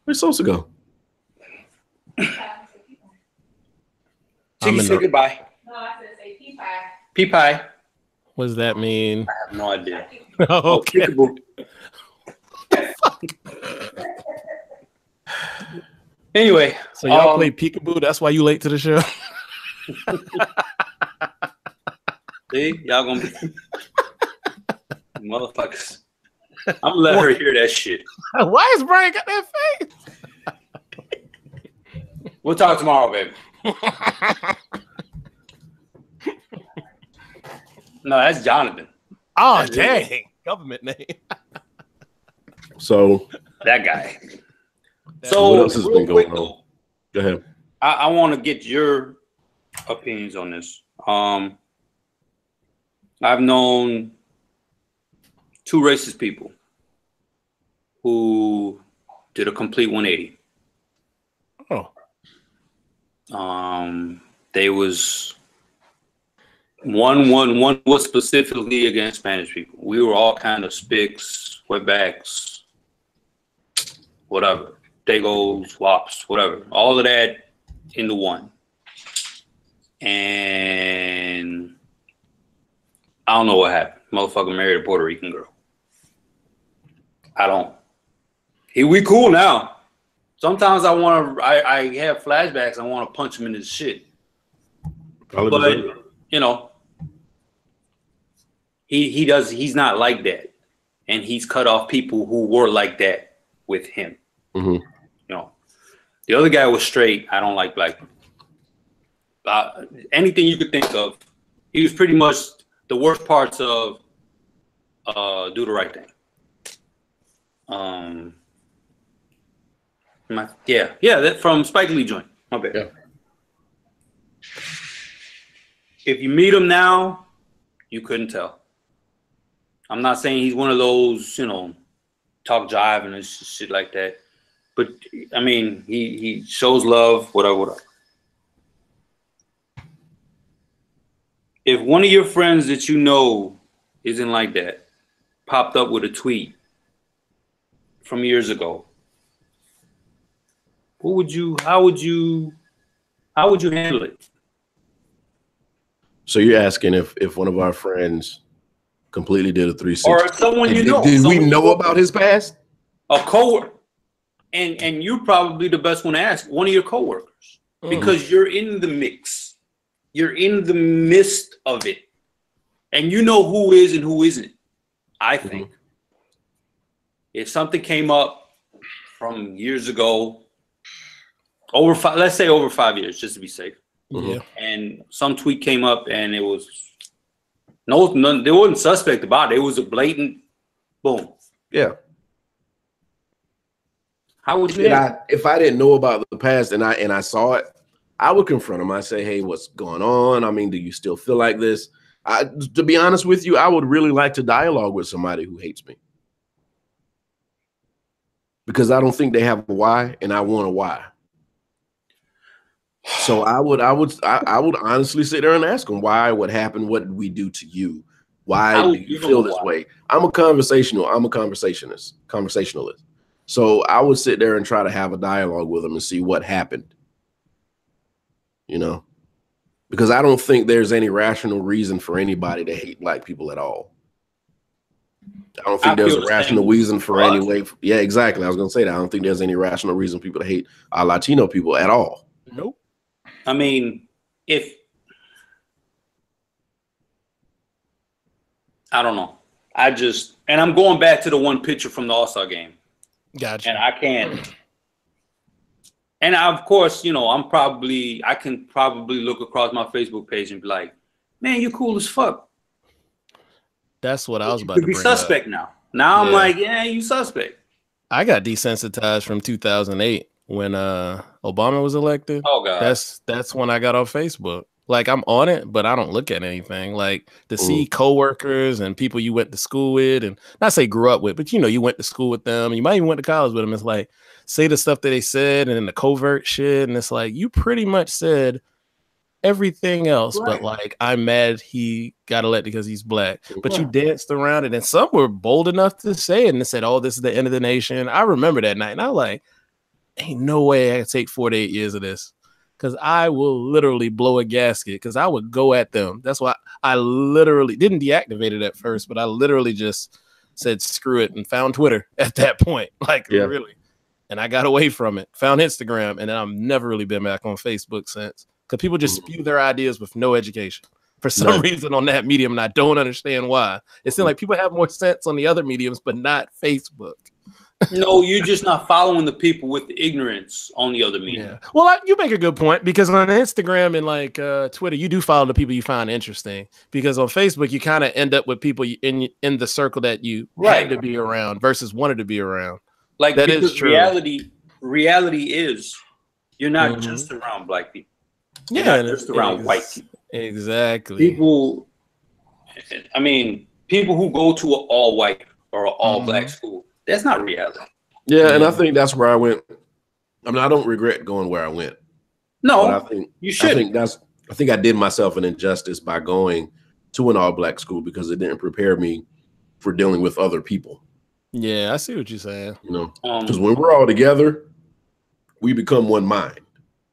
Where's Sosa go? Tiki, say goodbye. No, I said say pea pie. Pea pie. What does that mean? I have no idea. Okay. Peekaboo. Anyway, So y'all play peekaboo. That's why you late to the show. see, y'all gonna be motherfuckers. I'm gonna let her hear that shit. Why is Brian got that face? We'll talk tomorrow, baby. No, that's Jonathan. Oh, dang. Government name. So That guy. what So else has real been going quick on? though, Go ahead. I want to get your opinions on this. I've known two racist people who did a complete 180. Oh. They was one was specifically against Spanish people. We were all kind of spics, wetbacks, whatever, dagos, wops, whatever. All of that into one. And I don't know what happened. Motherfucker married a Puerto Rican girl. We cool now. Sometimes I have flashbacks. I want to punch him in his shit. But you know, he's not like that, and he's cut off people who were like that with him. Mm-hmm. You know, the other guy was straight. I don't like black people. Anything you could think of, he was pretty much the worst parts of Do the Right Thing. That from Spike Lee joint. My bad. Yeah. If you meet him now, you couldn't tell. I'm not saying he's one of those, you know, talk jive and shit like that. But I mean, he shows love, whatever. If one of your friends that you know isn't like that popped up with a tweet from years ago, how would you handle it? So you're asking if one of our friends completely did a 360, Or someone you know. Did we someone know about his past? A coworker, and you're probably the best one to ask, one of your coworkers, because you're in the mix, you're in the midst of it, and you know who is and who isn't. I think if something came up from years ago, let's say over 5 years, just to be safe, Yeah. and some tweet came up and it was none, there wasn't suspect about it. It was a blatant boom. Yeah. How would you? If I didn't know about the past and I saw it, I would confront him. I say, "Hey, what's going on? I mean, do you still feel like this?" To be honest with you, I would really like to dialogue with somebody who hates me, because I don't think they have a why, and I want a why. So I would honestly sit there and ask them why, what happened, what did we do to you, why do you feel this way? I'm a conversationalist. So I would sit there and try to have a dialogue with them and see what happened. You know, because I don't think there's any rational reason for anybody to hate black people at all. I don't think there's a rational reason for any way. Yeah, exactly. I was going to say that. I don't think there's any rational reason people to hate Latino people at all. Nope. I mean, I don't know. And I'm going back to the one picture from the All-Star game. Gotcha. And I can't. And of course, you know, I can probably look across my Facebook page and be like, man, you're cool as fuck. That's what I was about to be bring suspect up. now. Now I'm like, yeah, you suspect. I got desensitized from 2008 when Obama was elected. Oh God. That's when I got off Facebook. Like I'm on it, but I don't look at anything. Like to see coworkers and people you went to school with, and not say grew up with, but you went to school with them, and you might even went to college with them. It's like say the stuff that they said and then the covert shit, and it's like you pretty much said everything else, but like I'm mad he got elected because he's black. But you danced around it, and some were bold enough to say it and they said, "Oh, this is the end of the nation." I remember that night, and I was like, "Ain't no way I can take 4 to 8 years of this." Because I will literally blow a gasket because I would go at them. That's why I literally didn't deactivate it at first, but I literally just said screw it and found Twitter at that point. Like, really. And I got away from it, found Instagram, and then I've never really been back on Facebook since. Because people just spew their ideas with no education for some reason on that medium, and I don't understand why. It seems like people have more sense on the other mediums, but not Facebook. No, you're just not following the people with the ignorance on the other media. Yeah. Well, you make a good point because on Instagram and like Twitter, you do follow the people you find interesting. Because on Facebook, you kind of end up with people in the circle that you had to be around versus wanted to be around. Like that is true. Reality is you're not just around black people. You're not just around white people. Exactly. People who go to an all white or an all black school. That's not reality. Yeah, and I think that's where I went. I mean, I don't regret going where I went. No, but I think you should. I think I did myself an injustice by going to an all-black school because it didn't prepare me for dealing with other people. Yeah, I see what you're saying. Because when we're all together, we become one mind.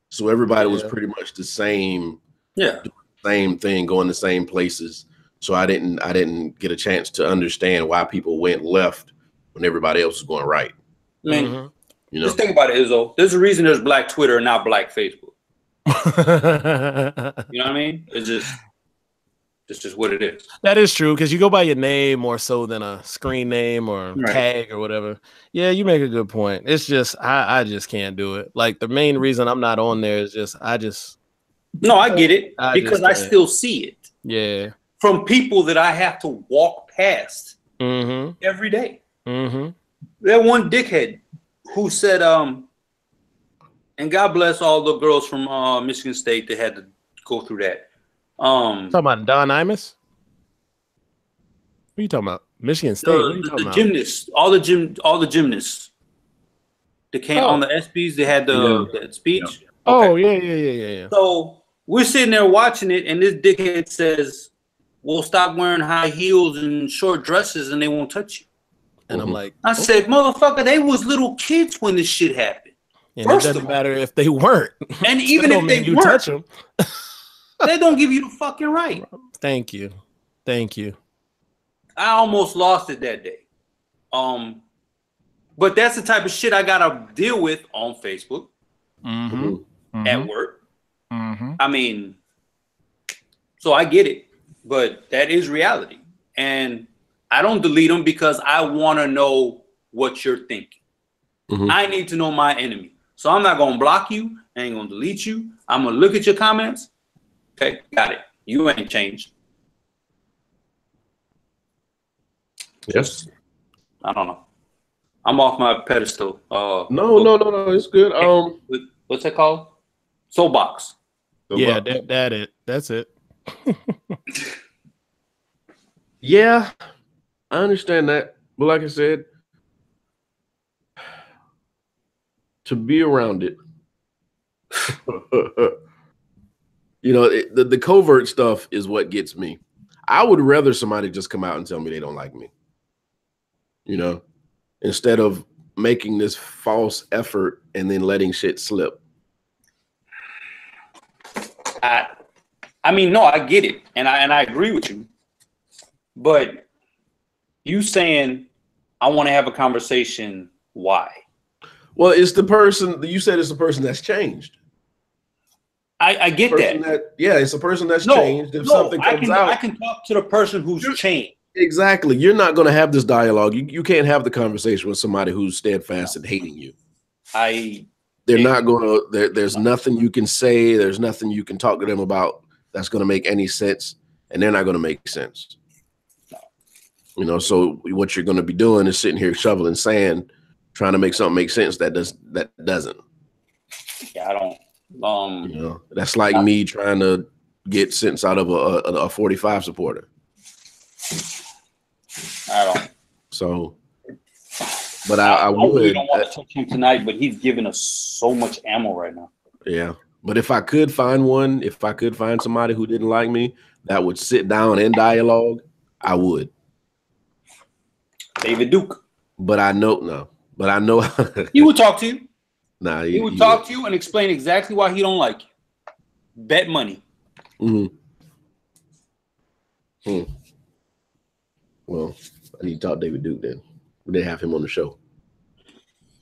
So everybody was pretty much the same. Yeah, same thing, going the same places. So I didn't get a chance to understand why people went left when everybody else was going right. I mean, just think about it, Izzo. There's a reason there's black Twitter and not black Facebook. You know what I mean? It's just what it is. That is true because you go by your name more so than a screen name or tag or whatever. Yeah, you make a good point. It's just I just can't do it. Like the main reason I'm not on there is just No, I get it because I still see it. Yeah, from people that I have to walk past every day. That one dickhead who said, and God bless all the girls from Michigan State that had to go through that. Talking about Don Imus? What are you talking about? Michigan State? What are you talking about? Gymnasts, all the gymnasts that came on the ESPYs. They had the speech. Yeah. Oh yeah. So we're sitting there watching it, and this dickhead says, "We'll stop wearing high heels and short dresses, and they won't touch you." And I'm like, I said, "Motherfucker, they was little kids when this shit happened." And it doesn't matter if they weren't. And even if they weren't, touch them, they don't give you the fucking right. Thank you. I almost lost it that day. But that's the type of shit I gotta deal with on Facebook, at work. I mean, so I get it, but that is reality, and I don't delete them because I want to know what you're thinking. I need to know my enemy. So I'm not going to block you. I ain't going to delete you. I'm going to look at your comments. Okay, got it. You ain't changed. Yes. I don't know. I'm off my pedestal. No. It's good. What's that called? Soapbox. Yeah, that's it. Yeah, I understand that. But like I said, to be around it, the covert stuff is what gets me. I would rather somebody just come out and tell me they don't like me, instead of making this false effort and then letting shit slip. I mean, no, I get it, and I agree with you. But you saying I want to have a conversation, why? Well, it's the person you said it's the person that's changed. I get that. It's a person that's changed. If something comes out, I can talk to the person who's changed. Exactly. You're not going to have this dialogue. You can't have the conversation with somebody who's steadfast and hating you. They're not going to. There's nothing you can say. There's nothing you can talk to them about that's going to make any sense, and they're not going to make sense. So what you're going to be doing is sitting here shoveling sand, trying to make something make sense that doesn't. Yeah, I don't. That's like me trying to get sense out of a 45 supporter. I don't. So, but I would. really don't want to touch him tonight, but he's giving us so much ammo right now. Yeah, but if I could find one, if I could find somebody who didn't like me that would sit down and dialogue, I would. David Duke. But I know He would talk to you. Nah, he would talk to you and explain exactly why he don't like you. Bet money. Well, I need to talk to David Duke then. We didn't have him on the show.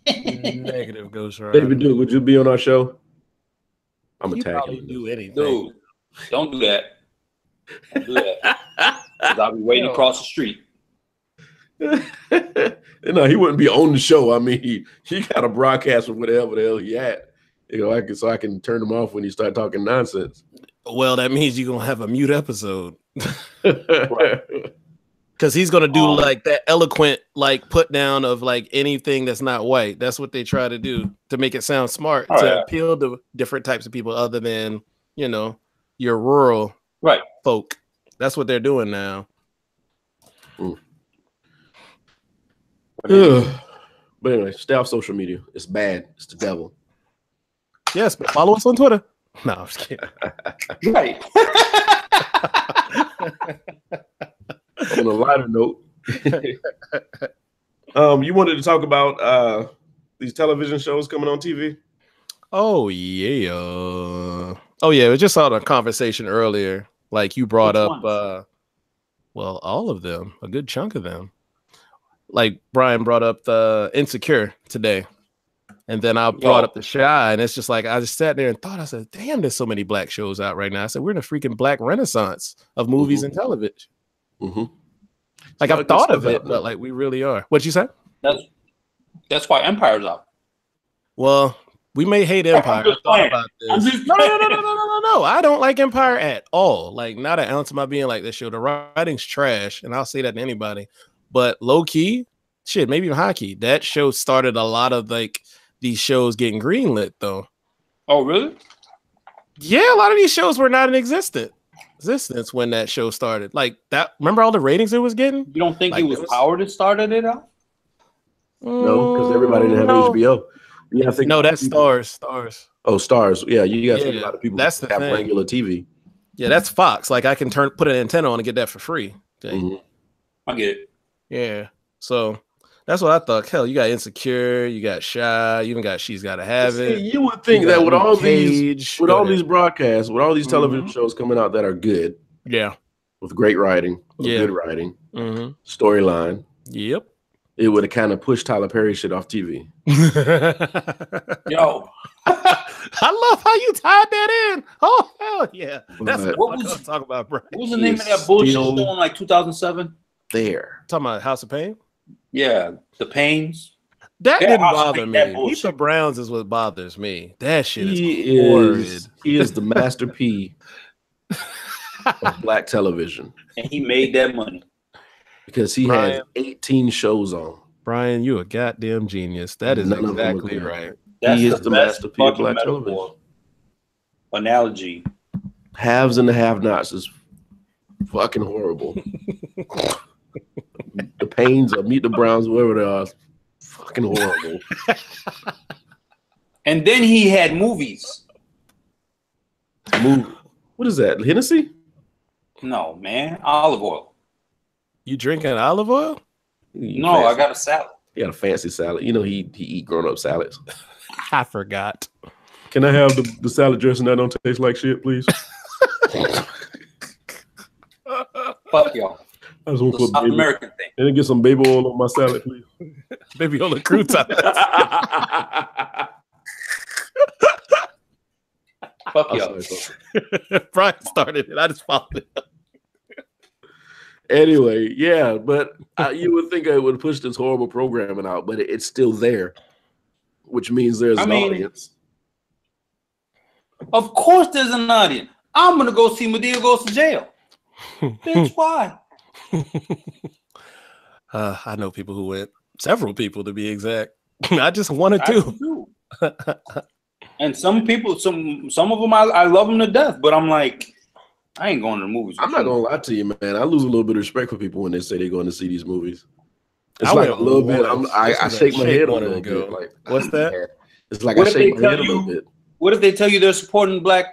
Negative Ghost Rider. David Duke, would you be on our show? I'm probably attacking. do anything. Dude, don't do that. Don't do that. 'Cause I'll be waiting across the street. No, he wouldn't be on the show. I mean, he got a broadcast of whatever the hell he had. You know, I can turn him off when he start talking nonsense. Well, that means you're gonna have a mute episode. Right. Because he's gonna do like that eloquent like put down of like anything that's not white. That's what they try to do to make it sound smart to appeal to different types of people other than, you know, your rural folk. That's what they're doing now. But anyway, stay off social media. It's bad. It's the devil. Yes, but follow us on Twitter. No, I'm just kidding. Right. On a lighter note, you wanted to talk about these television shows coming on TV? Oh yeah. Oh yeah, we just saw the conversation earlier. Like you brought up well, all of them, a good chunk of them. Like Brian brought up the Insecure today. And then I brought up The Chi, and it's just like I just sat there and thought, I said, damn, there's so many black shows out right now. I said, we're in a freaking black renaissance of movies and television. Like I've thought of it, but like we really are. What'd you say? That's why Empire's out. Well, we may hate Empire. I thought about this. No. I don't like Empire at all. Like not an ounce of my being like this show. The writing's trash, and I'll say that to anybody. But low key, shit, maybe even high key. That show started a lot of like these shows getting greenlit, though. Oh, really? Yeah, a lot of these shows were not in existence when that show started. Like that. Remember all the ratings it was getting? You don't think it was Power that started it out? No, because everybody didn't have HBO. Yeah, I think that's Stars. Oh, Stars. Yeah, you got a lot of people that's have regular TV. Yeah, that's Fox. Like I can put an antenna on and get that for free. I get it. Yeah. So that's what I thought. Hell, you got Insecure, you got Shy, you even got She's Gotta Have It. You would think that with all these broadcasts, with all these television shows coming out that are good, with great writing, good writing, storyline, it would have kind of pushed Tyler Perry shit off TV. Yo, I love how you tied that in. Oh hell yeah! That's what I'm talking about, bro. What was the name of that bullshit show in like 2007? There, talking about House of Pain. Yeah, The Pains. That didn't bother me. Meet the Browns is what bothers me. That shit is horrid. He is the Master P of black television. And he made that money. Because he has 18 shows on. Brian, you a goddamn genius. That is exactly right. He is the Master P of black television. Analogy. Haves and the have-nots is fucking horrible. The Pains or Meet the Browns, whoever they are, fucking horrible. And then he had movies. What is that? Hennessy? No, man. Olive oil. You drinking olive oil? No, I got a salad. He got a fancy salad. You know he eat grown-up salads. I forgot. Can I have the salad dressing that don't taste like shit, please? Fuck y'all. I just want to put South American thing. And then get some baby oil on my salad, please. Baby oil and croutons. Fuck y'all. Brian started it. I just followed it. Anyway, yeah, but you would think I would push this horrible programming out, but it's still there, which means there's an audience. Of course there's an audience. I'm going to go see Madea Goes to Jail. Bitch, why? I know people who went. Several people, to be exact. Not just one or two. And some people, some of them, I love them to death, but I'm like, I ain't going to the movies. I'm not gonna lie to you, man. I lose a little bit of respect for people when they say they're going to see these movies. It's I like a went little bit. once. I This shake was my a head a one little ago. bit. Like, What's that? It's like What I if shake they my head tell a little you- bit. What if they tell you they're supporting black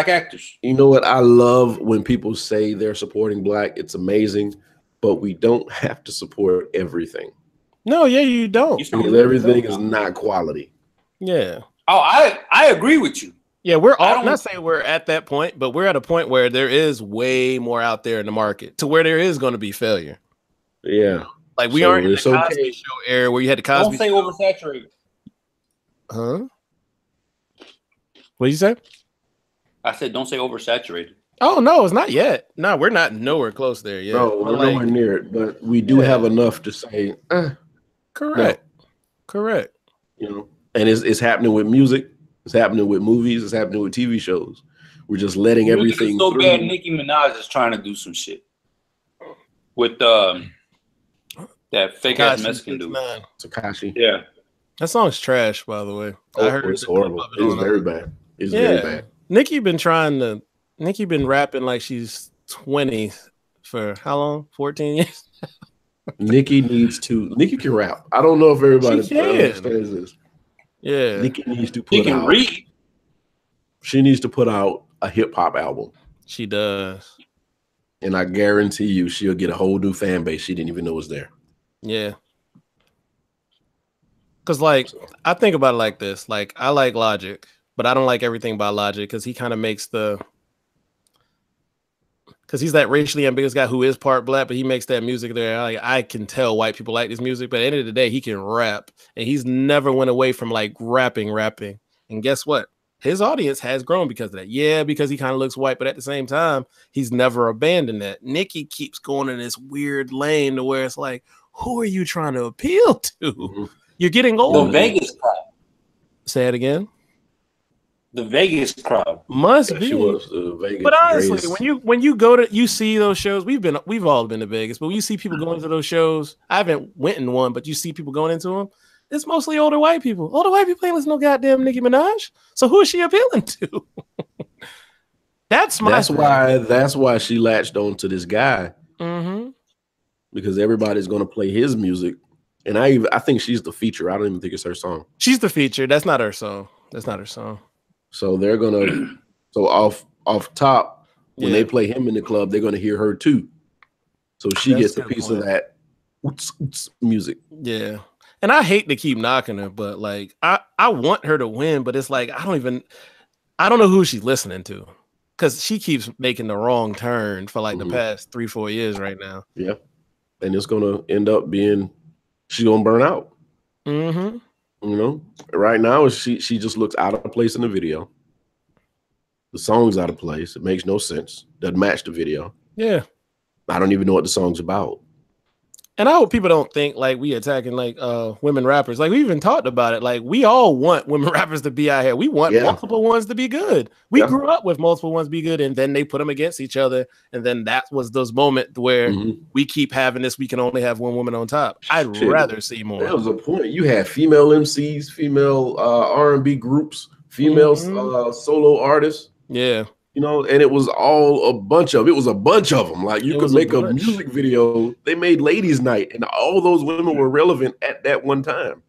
actors? You know what? I love when people say they're supporting black. It's amazing, but we don't have to support everything No, yeah, you don't. because everything is not quality. Yeah. Oh, I agree with you. Yeah, we're I all don't- not saying we're at that point, but we're at a point where there is way more out there in the market to where there is going to be failure. Yeah. Like we So aren't in the it's okay. Cosby Show era where you had the Cosby Don't say Show. oversaturated. Huh? What did you say? I said don't say oversaturated. Oh no, it's not yet. No, we're not nowhere close there yet. No, But we're nowhere near it, but we do Yeah. have enough to say, correct. Correct. you know, and it's happening with music, it's happening with movies, it's happening with TV shows. We're just letting Music everything is so through. bad. Nicki Minaj is trying to do some shit with that fake ass Tekashi Mexican dude. 6ix9ine. Tekashi. Yeah, That song's trash, by the way. Oh, it's the clip horrible. of It is on very a- bad. It's Yeah. very bad. Nicki been rapping like she's 20 for how long? 14 years? Nicki can rap. I don't know if everybody She can. understands this. Yeah. Nicki needs to he put can out. read. She needs to put out a hip hop album, She does. and I guarantee you, she'll get a whole new fan base she didn't even know was there. Yeah. Cause like I think about it like this. Like I like Logic, but I don't like everything by Logic because he kind of makes because he's that racially ambiguous guy who is part black, but he makes that music there. Like I can tell white people like this music, but at the end of the day, he can rap, and he's never went away from like rapping. And guess what? His audience has grown because of that. Yeah, because he kind of looks white, but at the same time, he's never abandoned that. Nicki keeps going in this weird lane to where it's like, who are you trying to appeal to? Mm-hmm. You're getting The old. Vegas crowd. Say it again. The Vegas crowd. Must Yeah, be. she was the Vegas. But honestly, greatest. when you go to you see those shows, we've all been to Vegas, but when you see people going to those shows, I haven't went in one, but you see people going into them. It's mostly older white people. Older white people ain't listen to no goddamn Nicki Minaj. So who is she appealing to? That's why she latched on to this guy, Mm-hmm. because everybody's going to play his music, and I think she's the feature. I don't even think it's her song. She's the feature. That's not her song. So they're gonna off top when Yeah. they play him in the club, they're gonna hear her too. So she That's gets a a good piece point. of that oots, oots music. Yeah. And I hate to keep knocking her, but like I want her to win, but it's like I don't know who she's listening to. Because she keeps making the wrong turn for like the past 3-4 years right now. Yeah, and it's gonna end up being she's gonna burn out. Mm-hmm. You know, right now she just looks out of place in the video. The song's out of place. It makes no sense. Doesn't match the video. Yeah. I don't even know what the song's about. And I hope people don't think like we attacking like women rappers. Like we even talked about it. Like we all want women rappers to be out here. We want multiple ones to be good. We grew up with multiple ones be good, and then they put them against each other. And then that was those moments where we keep having this. We can only have one woman on top. I'd rather see more. There was a point. You had female MCs, female R&B groups, female solo artists. Yeah. You know, and it was all a bunch of them. Like you could make a music video. They made Ladies Night, and all those women were relevant at that one time.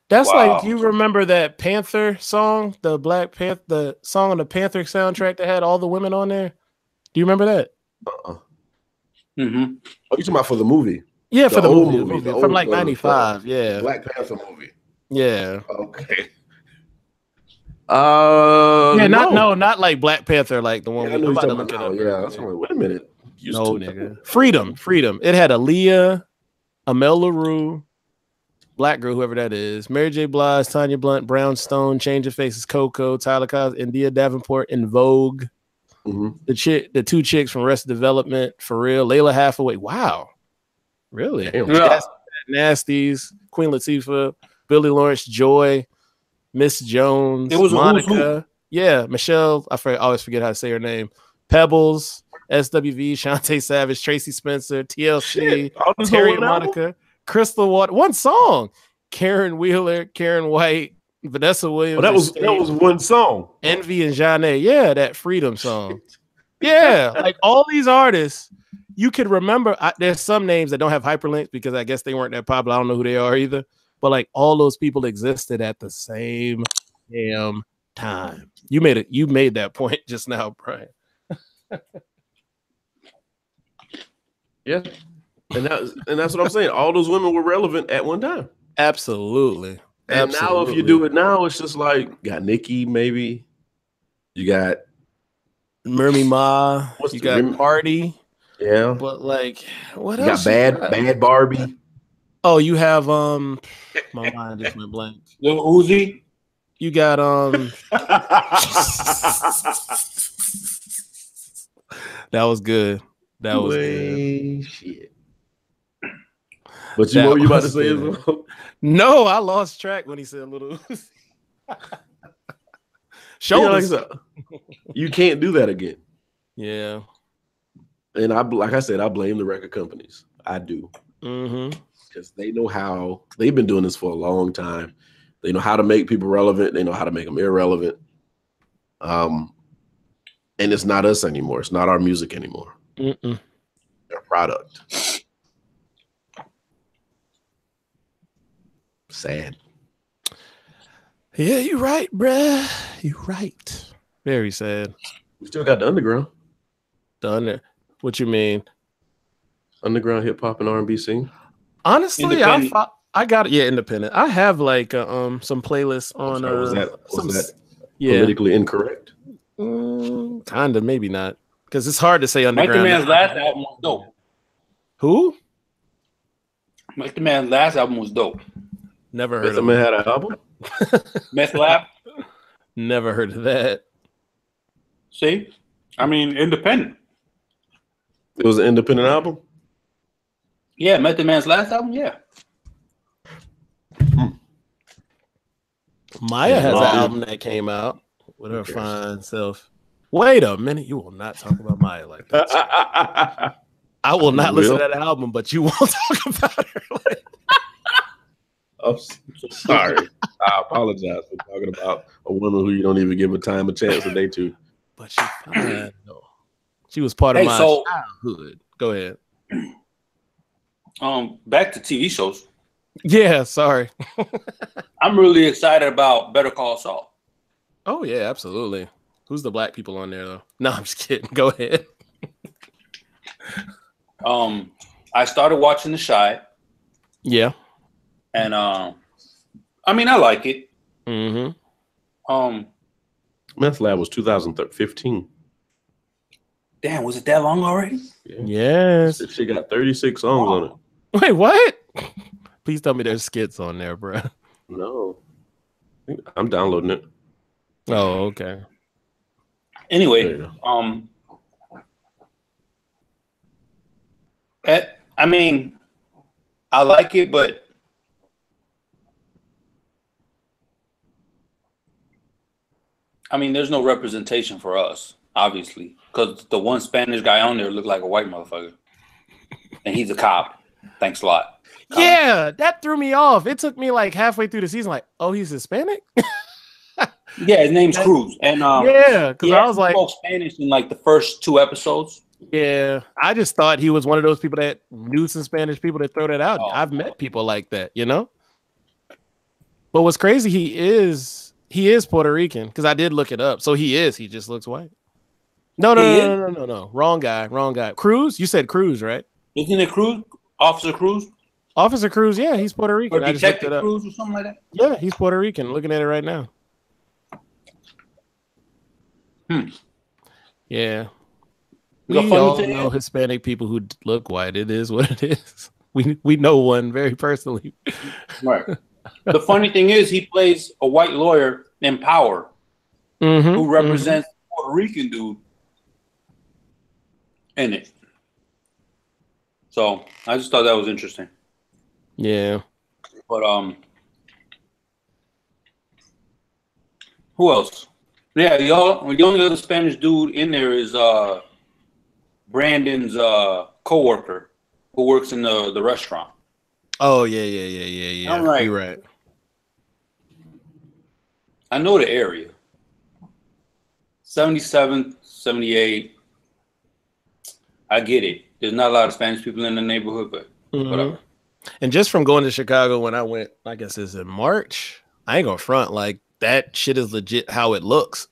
That's like, you remember that Panther song, the Black Panther, the song on the Panther soundtrack that had all the women on there? Do you remember that? Oh, you talking about for the movie? Yeah, for the old movie the from old, like 95. Yeah. Black Panther movie. Yeah. Okay. Not like Black Panther, like the one Yeah, I know I'm you're about to talking look it about up. now. Yeah, that's right. Wait a minute. No, nigga. Freedom. It had Aaliyah, Amel LaRue, Black Girl, whoever that is, Mary J. Blige, Tanya Blunt, Brownstone, Change of Faces, Coco, Tyler Cosby, India Davenport, In Vogue. The two chicks from Arrested Development, for real. Layla Hathaway. Wow. Really? Yeah. Nasties, Queen Latifah, Billy Lawrence, Joy, Miss Jones, It was Monica. Yeah, Michelle. Always forget how to say her name. Pebbles, SWV, Shantae Savage, Tracy Spencer, TLC, Terry and Monica, Crystal Water. One song. Karen Wheeler, Karen White, Vanessa Williams. Well, that was one song. Envy and Janae. Yeah, that Freedom song. Yeah, like all these artists, you could remember. There's some names that don't have hyperlinks because I guess they weren't that popular. I don't know who they are either. But like all those people existed at the same damn time. You made that point just now, Brian. Yeah, and that's what I'm saying. All those women were relevant at one time. Absolutely. And now, if you do it now, it's just like got Nicki, maybe you got Mermy Ma, you got Party, yeah. But like, what you else? Got Bad Barbie. Oh, you have my mind just went blank. Lil Uzi. You got That was good. That was good. Shit. But what were you about to say as well? No, I lost track when he said Little Uzi. Shoulders. You can't do that again. Yeah. And like I said, I blame the record companies. I do. Mm-hmm. Because they know how. They've been doing this for a long time. They know how to make people relevant. They know how to make them irrelevant. And it's not us anymore. It's not our music anymore. Mm-mm. Their product. Sad. Yeah, you're right, bruh. You're right. Very sad. We still got the underground. What you mean? Underground hip hop and R&B scene. Honestly, I got it. Yeah, independent. I have like some playlists on. Was that politically incorrect? Kind of, maybe not, because it's hard to say underground. Mike the Man's last album was dope. Who? Mike the Man's last album was dope. Never heard of him. Had an album? Meth Lab? Never heard of that. See? I mean, independent. It was an independent album? Yeah, Method Man's last album, yeah. Maya has an album that came out with her fine self. Wait a minute. You will not talk about Maya like that. I will not listen to that album, but you won't talk about her like I'm sorry. I apologize for talking about a woman who you don't even give a chance a day to. But she's fine, though. She was part of my childhood. Go ahead. Back to TV shows. Yeah, sorry. I'm really excited about Better Call Saul. Oh yeah, absolutely. Who's the black people on there though? No, I'm just kidding. Go ahead. I started watching The Chi. Yeah. And I mean, I like it. Mm-hmm. Meth Lab was 2015. Damn, was it that long already? Yeah. Yes. She got 36 songs on it. Wait, what? Please tell me there's skits on there, bro. No. I'm downloading it. Oh, okay. Anyway, I mean, I like it, but I mean, there's no representation for us, obviously, because the one Spanish guy on there looked like a white motherfucker, and he's a cop. Thanks a lot. Yeah, that threw me off. It took me like halfway through the season, like, oh, he's Hispanic. Yeah, his name's Cruz, and yeah, because I was like, spoke Spanish in like the first 2 episodes. Yeah, I just thought he was one of those people that knew some Spanish people that throw that out. I've met people like that, you know. But what's crazy, he is Puerto Rican because I did look it up. So he just looks white. No. Wrong guy. Cruz? You said Cruz, right? Isn't it Cruz? Officer Cruz? Officer Cruz, yeah, he's Puerto Rican. Or Detective Cruz or something like that? Yeah, he's Puerto Rican. Looking at it right now. Yeah. We all know Hispanic people who look white. It is what it is. We know one very personally. Right. The funny thing is he plays a white lawyer in Power who represents a Puerto Rican dude in it. So I just thought that was interesting. Yeah. But who else? Yeah, the only other Spanish dude in there is Brandon's coworker who works in the restaurant. Oh yeah. I'm right. You're right. I know the area. 77, 78. I get it. There's not a lot of Spanish people in the neighborhood, but whatever. And just from going to Chicago when I went, I guess it's in March, I ain't gonna front. Like, that shit is legit how it looks.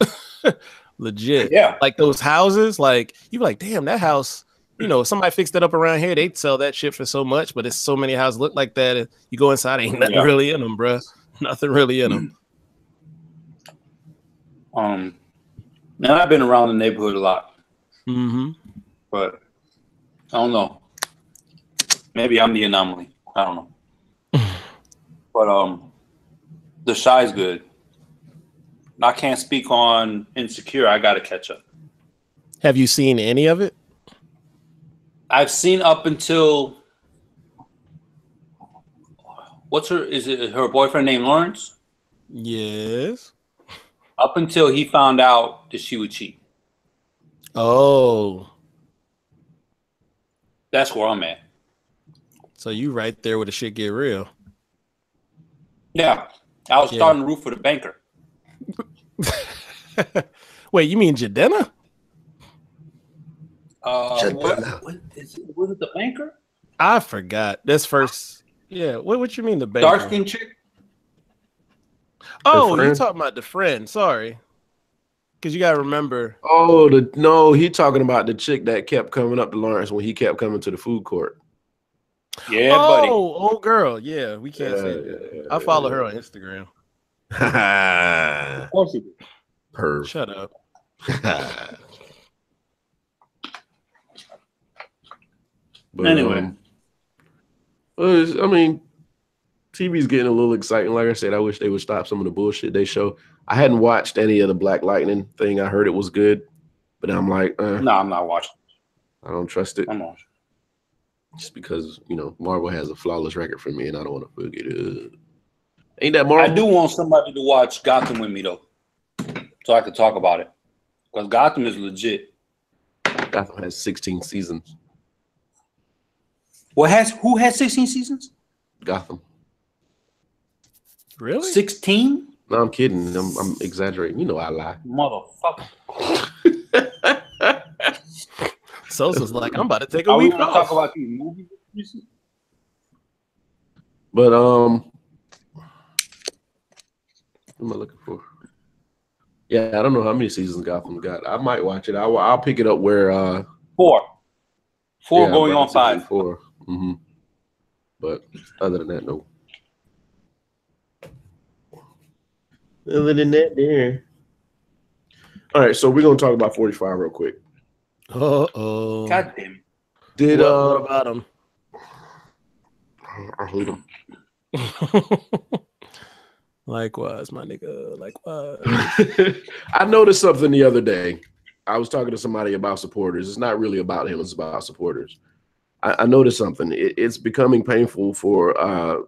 Legit. Yeah. Like those houses, like, you be like, damn, that house, you know, somebody fixed it up around here. They'd sell that shit for so much, but it's so many houses look like that. And you go inside, ain't nothing really in them, bro. Nothing really in them. Now I've been around the neighborhood a lot. But I don't know. Maybe I'm the anomaly. I don't know. But the Shy's good. I can't speak on Insecure. I gotta catch up. Have you seen any of it? I've seen up until is it her boyfriend named Lawrence? Yes. Up until he found out that she would cheat. Oh. That's where I'm at. So you right there where the shit get real. Yeah. I was starting to root for the banker. Wait, you mean Jadena? Was it the banker? I forgot. This first. Yeah. What you mean the banker? Dark skin chick? Oh, you're talking about the friend. Sorry. Because you got to remember. Oh, no, he talking about the chick that kept coming up to Lawrence when he kept coming to the food court. Yeah, buddy. Oh, old girl. Yeah, we can't say that. I follow her on Instagram. Of course you do. Perv. Shut up. But, anyway. I mean, TV's getting a little exciting. Like I said, I wish they would stop some of the bullshit they show. I hadn't watched any of the Black Lightning thing. I heard it was good, but I'm like, no, I'm not watching. I don't trust it. I'm not. Just because, you know, Marvel has a flawless record for me, and I don't want to forget it. Ain't that Marvel? I do want somebody to watch Gotham with me, though, so I could talk about it. Because Gotham is legit. Gotham has 16 seasons. Who has 16 seasons? Gotham. Really? 16? No, I'm kidding. I'm exaggerating. You know I lie. Motherfucker. Sosa's like, I'm about to take a week off. Talk about these movies. But what am I looking for? Yeah, I don't know how many seasons Gotham got. I might watch it. I'll pick it up where 4 going on 5. 4. But other than that, no. Other than that, there. All right, so we're gonna talk about 45 real quick. Uh-oh. God damn it. Did what about him? I hate him. Likewise, my nigga. Likewise. I noticed something the other day. I was talking to somebody about supporters. It's not really about him. It's about supporters. I noticed something. It's becoming painful for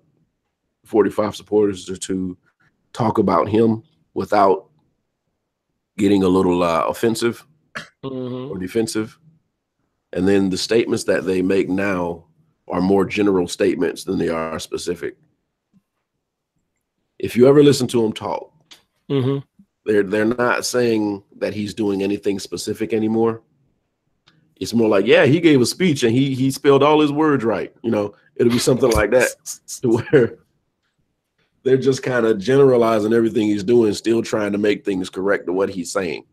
45 supporters to talk about him without getting a little offensive or defensive. And then the statements that they make now are more general statements than they are specific. If you ever listen to him talk, they're not saying that he's doing anything specific anymore. It's more like, yeah, he gave a speech and he spelled all his words right. You know, it'll be something like that, where they're just kind of generalizing everything he's doing, still trying to make things correct to what he's saying.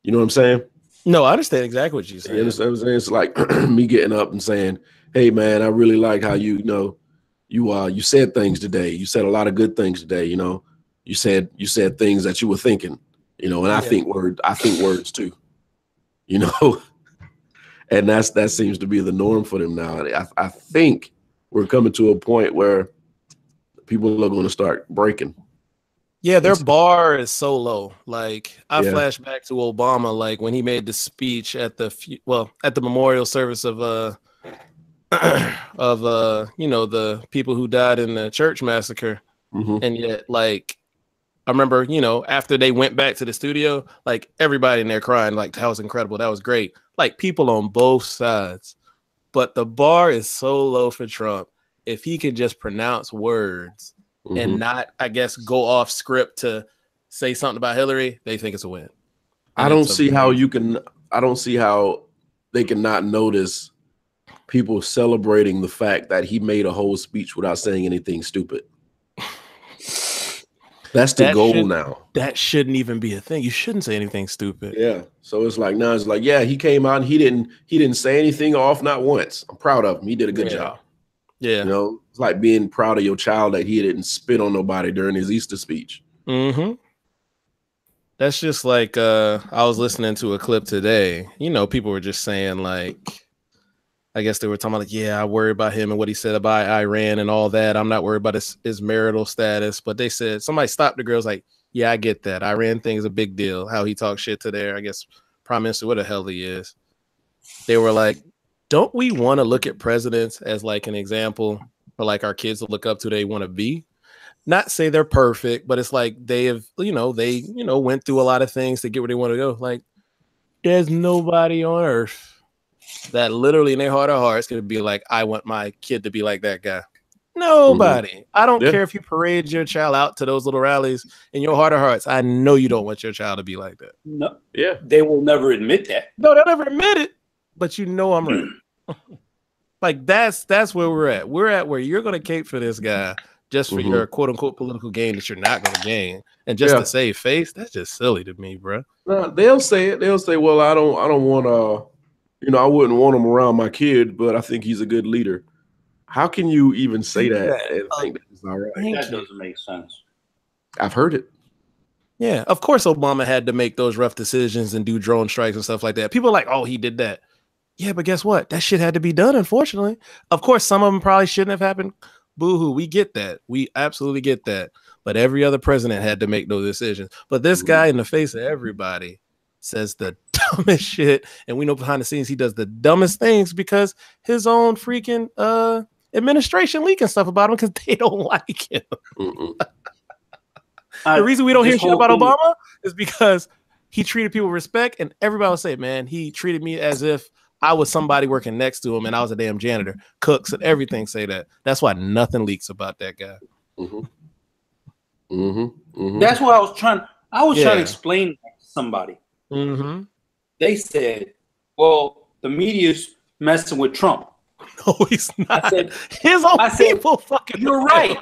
You know what I'm saying? No, I understand exactly what you're saying. You understand what I'm saying? It's like me getting up and saying, hey, man, I really like how you said things today. You said a lot of good things today. You know, you said things that you were thinking, you know, and I think words too, you know, and that seems to be the norm for them now. I think we're coming to a point where people are going to start breaking. Yeah, their bar is so low. Like, I flash back to Obama, like when he made the speech at the memorial service of the people who died in the church massacre. And yet, like, I remember, you know, after they went back to the studio, like everybody in there crying, like, that was incredible, that was great. Like, people on both sides. But the bar is so low for Trump. If he can just pronounce words, and not, I guess, go off script to say something about Hillary, they think it's a win. I don't see how they can not notice people celebrating the fact that he made a whole speech without saying anything stupid. That's the goal now. That shouldn't even be a thing. You shouldn't say anything stupid. Yeah. So it's like now it's like, yeah, he came out and he didn't say anything off, not once. I'm proud of him. He did a good job. Yeah. You know, it's like being proud of your child that he didn't spit on nobody during his Easter speech. Mm-hmm. That's just like I was listening to a clip today. You know, people were just saying like, I guess they were talking about like, yeah, I worry about him and what he said about Iran and all that. I'm not worried about his marital status. But they said, somebody stopped the girls like, yeah, I get that. Iran thing is a big deal. How he talks shit to their, I guess, prime minister, what the hell he is. They were like, don't we want to look at presidents as like an example for like our kids to look up to they want to be? Not say they're perfect, but it's like they have, went through a lot of things to get where they want to go. Like, there's nobody on earth that literally in their heart of hearts could be like, I want my kid to be like that guy. Nobody. Mm-hmm. I don't care if you parade your child out to those little rallies in your heart of hearts. I know you don't want your child to be like that. No. Yeah. They will never admit that. No, they'll never admit it. But you know I'm right. Like that's where we're at. We're at where you're gonna cape for this guy just for your quote unquote political gain that you're not gonna gain. And just to save face, that's just silly to me, bro. No, they'll say it. They'll say, well, I don't want I wouldn't want him around my kid, but I think he's a good leader. How can you even say that and think that it's all right? That doesn't make sense. I've heard it. Yeah, of course Obama had to make those rough decisions and do drone strikes and stuff like that. People are like, oh, he did that. Yeah, but guess what? That shit had to be done, unfortunately. Of course, some of them probably shouldn't have happened. Boo-hoo, we get that. We absolutely get that. But every other president had to make those decisions. But this guy in the face of everybody says the dumbest shit, and we know behind the scenes he does the dumbest things because his own freaking administration leaking stuff about him because they don't like him. The reason we don't hear shit about Obama is because he treated people with respect, and everybody will say, man, he treated me as if I was somebody working next to him and I was a damn janitor. Cooks and everything say that. That's why nothing leaks about that guy. That's what I was trying to explain to somebody. They said, well, the media's messing with Trump. No, he's not. I said, his own people fucking. You're right.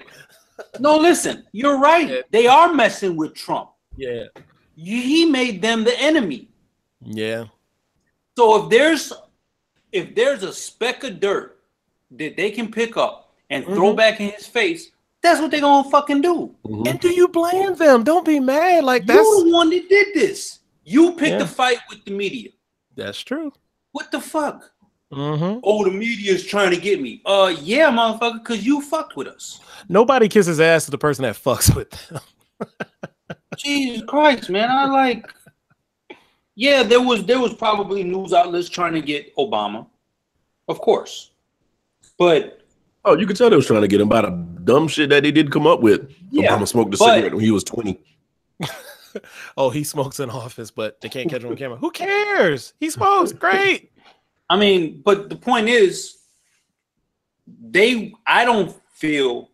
No, listen, you're right. Yeah. They are messing with Trump. Yeah. He made them the enemy. Yeah. So if there's a speck of dirt that they can pick up and throw back in his face, that's what they're gonna fucking do. And do you blame them? Don't be mad. Like you're the one that did this. You picked a fight with the media. That's true. What the fuck? Oh, the media is trying to get me. Yeah, motherfucker, because you fucked with us. Nobody kisses ass to the person that fucks with them. Jesus Christ, man. Yeah, there was probably news outlets trying to get Obama. Of course. But you could tell they was trying to get him by the dumb shit that they did come up with. Yeah, Obama smoked a cigarette when he was 20. Oh, he smokes in office, but they can't catch him on camera. Who cares? He smokes. Great. I mean, but the point is, I don't feel,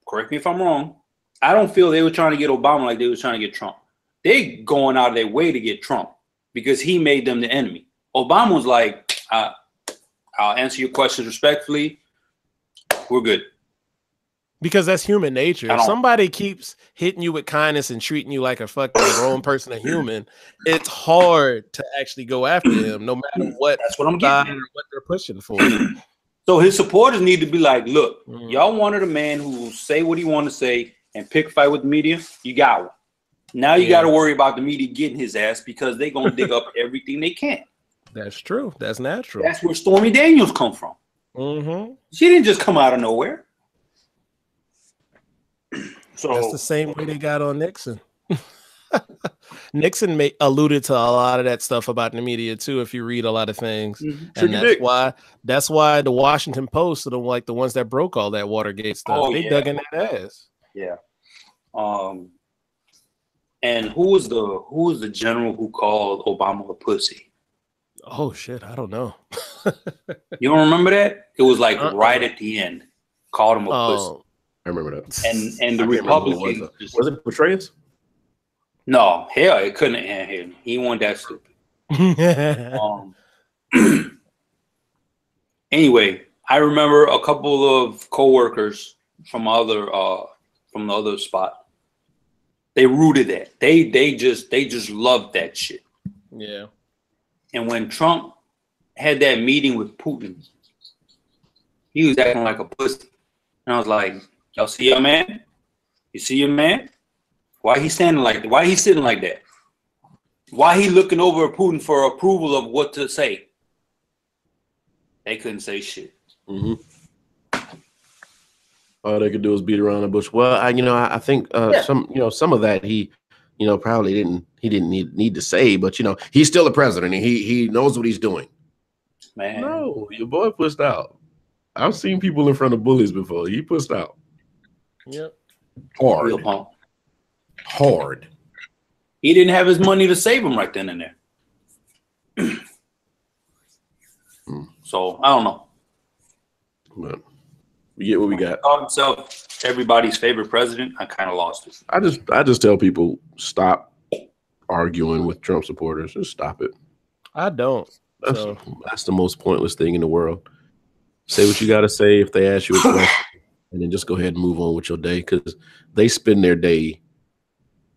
correct me if I'm wrong, I don't feel they were trying to get Obama like they were trying to get Trump. They going out of their way to get Trump because he made them the enemy. Obama was like, I'll answer your questions respectfully. We're good. Because that's human nature. If somebody keeps hitting you with kindness and treating you like a fucking grown person, a human, it's hard to actually go after him, no matter what. That's what I'm getting. Or what they're pushing for. So his supporters need to be like, look, y'all wanted a man who will say what he want to say and pick a fight with the media. You got one. Now you got to worry about the media getting his ass because they're gonna dig up everything they can. That's true. That's natural. That's where Stormy Daniels come from. She didn't just come out of nowhere. So that's the same way they got on Nixon. Nixon alluded to a lot of that stuff about the media too. If you read a lot of things, and that's why the Washington Post are like the ones that broke all that Watergate stuff. They dug in that ass. Yeah. And who was the general who called Obama a pussy? Oh shit, I don't know. You don't remember that? It was like right at the end. Called him a pussy. I remember that. And the Republicans was it Petraeus? No, hell, it couldn't have him. He wasn't that stupid. Anyway, I remember a couple of coworkers from the other spot. They rooted that. They just loved that shit. Yeah. And when Trump had that meeting with Putin, he was acting like a pussy. And I was like, y'all see your man? You see your man? Why he standing like that? Why he sitting like that? Why he looking over at Putin for approval of what to say? They couldn't say shit. Mm-hmm. All they could do was beat around the bush. Well, I think some of that he probably didn't need to say, but he's still the president and he knows what he's doing. Man, no, your boy pushed out. I've seen people in front of bullies before. He pushed out. Yep. Hard. He didn't have his money to save him right then and there. So I don't know. But we get what we got. Himself, everybody's favorite president. I kind of lost it. I just tell people stop arguing with Trump supporters. Just stop it. I don't. That's the most pointless thing in the world. Say what you got to say if they ask you a question, and then just go ahead and move on with your day because they spend their day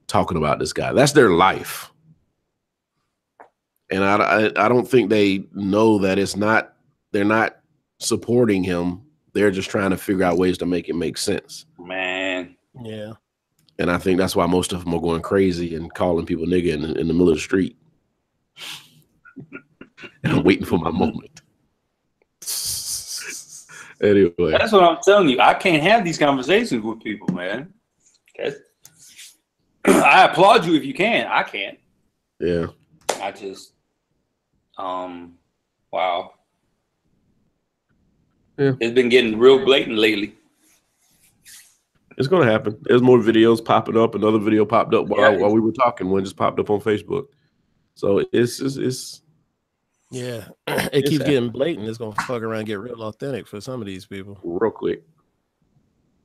talking about this guy. That's their life. And I don't think they know that they're not supporting him. They're just trying to figure out ways to make it make sense. Man. Yeah. And I think that's why most of them are going crazy and calling people nigga in the middle of the street. And I'm waiting for my moment. Anyway. That's what I'm telling you. I can't have these conversations with people, man. Okay. I applaud you if you can. I can't. Yeah. I just wow. Yeah. It's been getting real blatant lately. It's gonna happen. There's more videos popping up. Another video popped up while we were talking. One just popped up on Facebook. So it's yeah. It keeps getting blatant. It's gonna fuck around and get real authentic for some of these people. Real quick.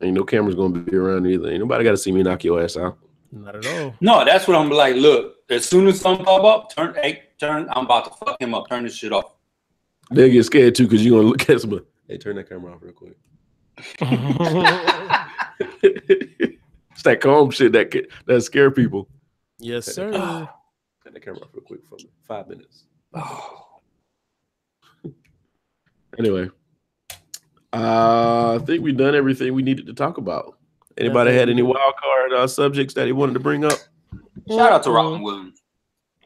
Ain't no camera's gonna be around either. Ain't nobody gotta see me knock your ass out. Not at all. No, that's what I'm like. Look, as soon as something pop up, turn. I'm about to fuck him up. Turn this shit off. They'll get scared too because you're gonna look at somebody. Hey, turn that camera off real quick. It's that calm shit that scare people. Yes, sir. Turn the camera off real quick for me. 5 minutes. Anyway, I think we've done everything we needed to talk about. Anybody had any wild card subjects that he wanted to bring up? Shout out to Robin Williams.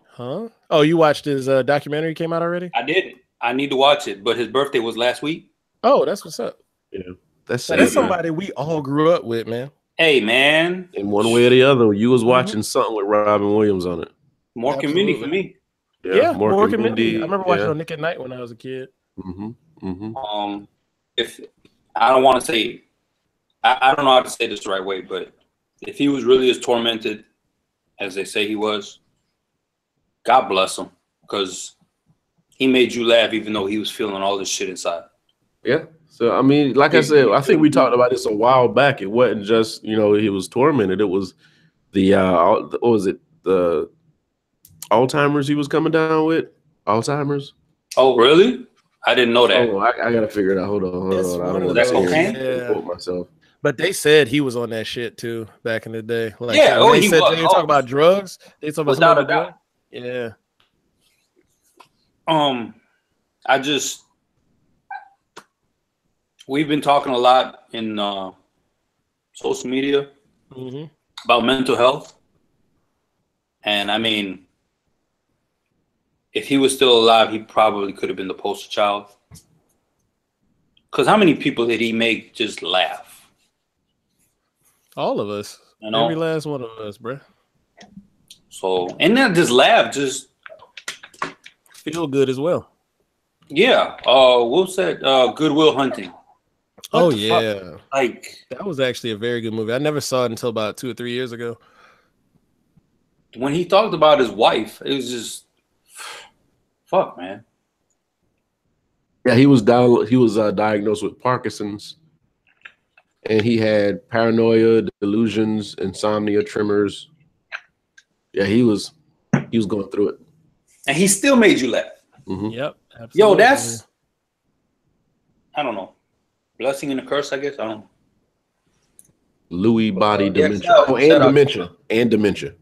Huh? Oh, you watched his documentary came out already? I did. I need to watch it, but his birthday was last week. Oh, that's what's up. Yeah, that's somebody we all grew up with, man. Hey, man. In one way or the other, you was watching something with Robin Williams on it. Mork and Mindy for me. Yeah, Mork and Mindy. I remember watching on Nick at Night when I was a kid. If I don't want to say, I don't know how to say this the right way, but if he was really as tormented as they say he was, God bless him, because he made you laugh even though he was feeling all this shit inside. Yeah. So, I mean, like I said, I think we talked about this a while back. It wasn't just, he was tormented. It was the, what was it? The Alzheimer's he was coming down with? Alzheimer's? Oh, really? I didn't know that. Oh, I got to figure it out. Hold on. I don't want to quote myself. But they said he was on that shit too back in the day. Like, yeah, they said they talk about drugs. They talk about without a doubt. Yeah. We've been talking a lot in social media about mental health. And I mean, if he was still alive, he probably could have been the poster child. Because how many people did he make just laugh? All of us. Every last one of us, bro. So, and not just laugh, just feel good as well. Yeah. What said Good Will Hunting? Oh yeah. Like, that was actually a very good movie. I never saw it until about 2 or 3 years ago. When he talked about his wife, it was just fuck, man. Yeah, he was diagnosed with Parkinson's. and he had paranoia, delusions, insomnia, tremors. Yeah, he was going through it. And he still made you laugh. Mm-hmm. Yep. Absolutely. Yo, that's, I don't know, blessing and a curse, I guess. I don't know. Lewy body dementia. Shout out. And dementia.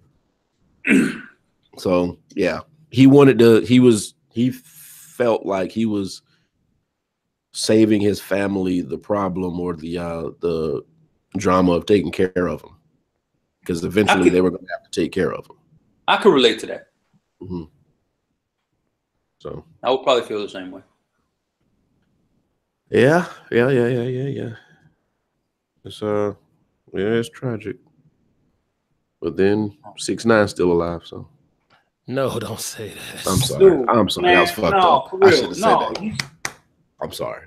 So yeah, he felt like he was saving his family the problem or the drama of taking care of him, because eventually they were going to have to take care of him. I could relate to that. Mm-hmm. So I would probably feel the same way. Yeah. It's tragic. But then 6ix9ine still alive, so No, don't say that. I'm sorry. Dude, I'm sorry. man, That was fucked no, up. for real. I should have said No, that. I'm sorry.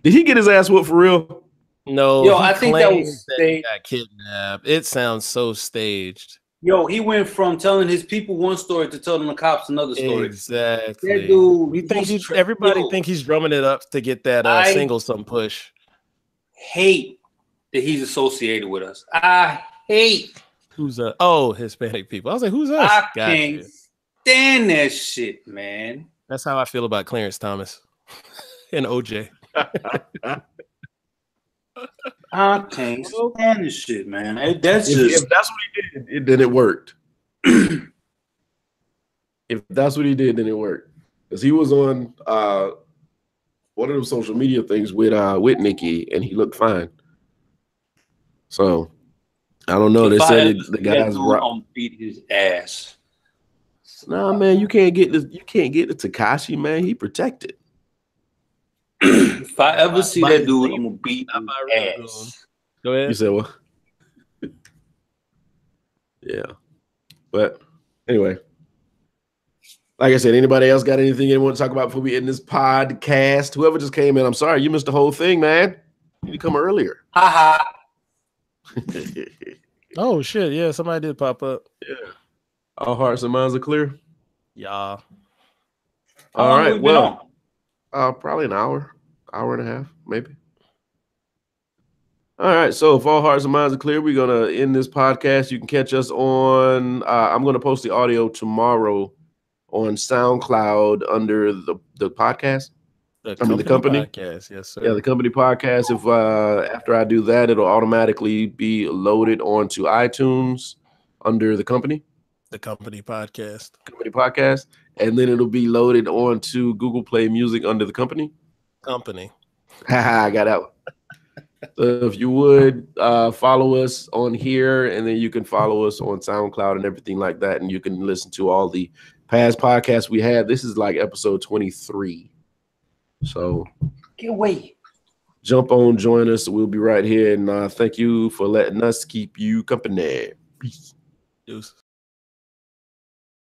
Did he get his ass whooped for real? No, Yo, I think that was he staged. got kidnapped. It sounds so staged. Yo, he went from telling his people one story to telling the cops another story. Exactly. That dude, We think everybody think he's drumming it up to get that single some push. Hate that he's associated with us. I hate. Who's Hispanic people. I was like, who's us? I can't stand that shit, man. That's how I feel about Clarence Thomas and OJ. I can't stand this shit, man. If that's what he did, then it worked. If that's what he did, then it worked. Because he was on one of those social media things with Nicki, and he looked fine. So I don't know. They said the guy's beat his ass. Nah, man, you can't get the Tekashi, man. He protected. If I ever see that dude, I'm gonna beat his ass. Go ahead. You said what? Yeah. But anyway, like I said, anybody else got anything they want to talk about before we end this podcast? Whoever just came in, I'm sorry, you missed the whole thing, man. You need to come earlier. Ha Oh shit! Yeah, somebody did pop up. Yeah. All hearts and minds are clear. Yeah. All right. Well, probably an hour and a half, maybe. All right. So if all hearts and minds are clear, we're gonna end this podcast. You can catch us on. I'm gonna post the audio tomorrow on SoundCloud under the podcast. The company podcast. Yes, sir. Yeah, the company podcast. If after I do that, it'll automatically be loaded onto iTunes under the company. The company podcast. Company podcast. And then it'll be loaded onto Google Play Music under the company. Company. I got out. So if you would follow us on here, and then you can follow us on SoundCloud and everything like that. And you can listen to all the past podcasts we had. This is like episode 23. So get away. Jump on, join us. We'll be right here. And thank you for letting us keep you company. Peace. Deuces.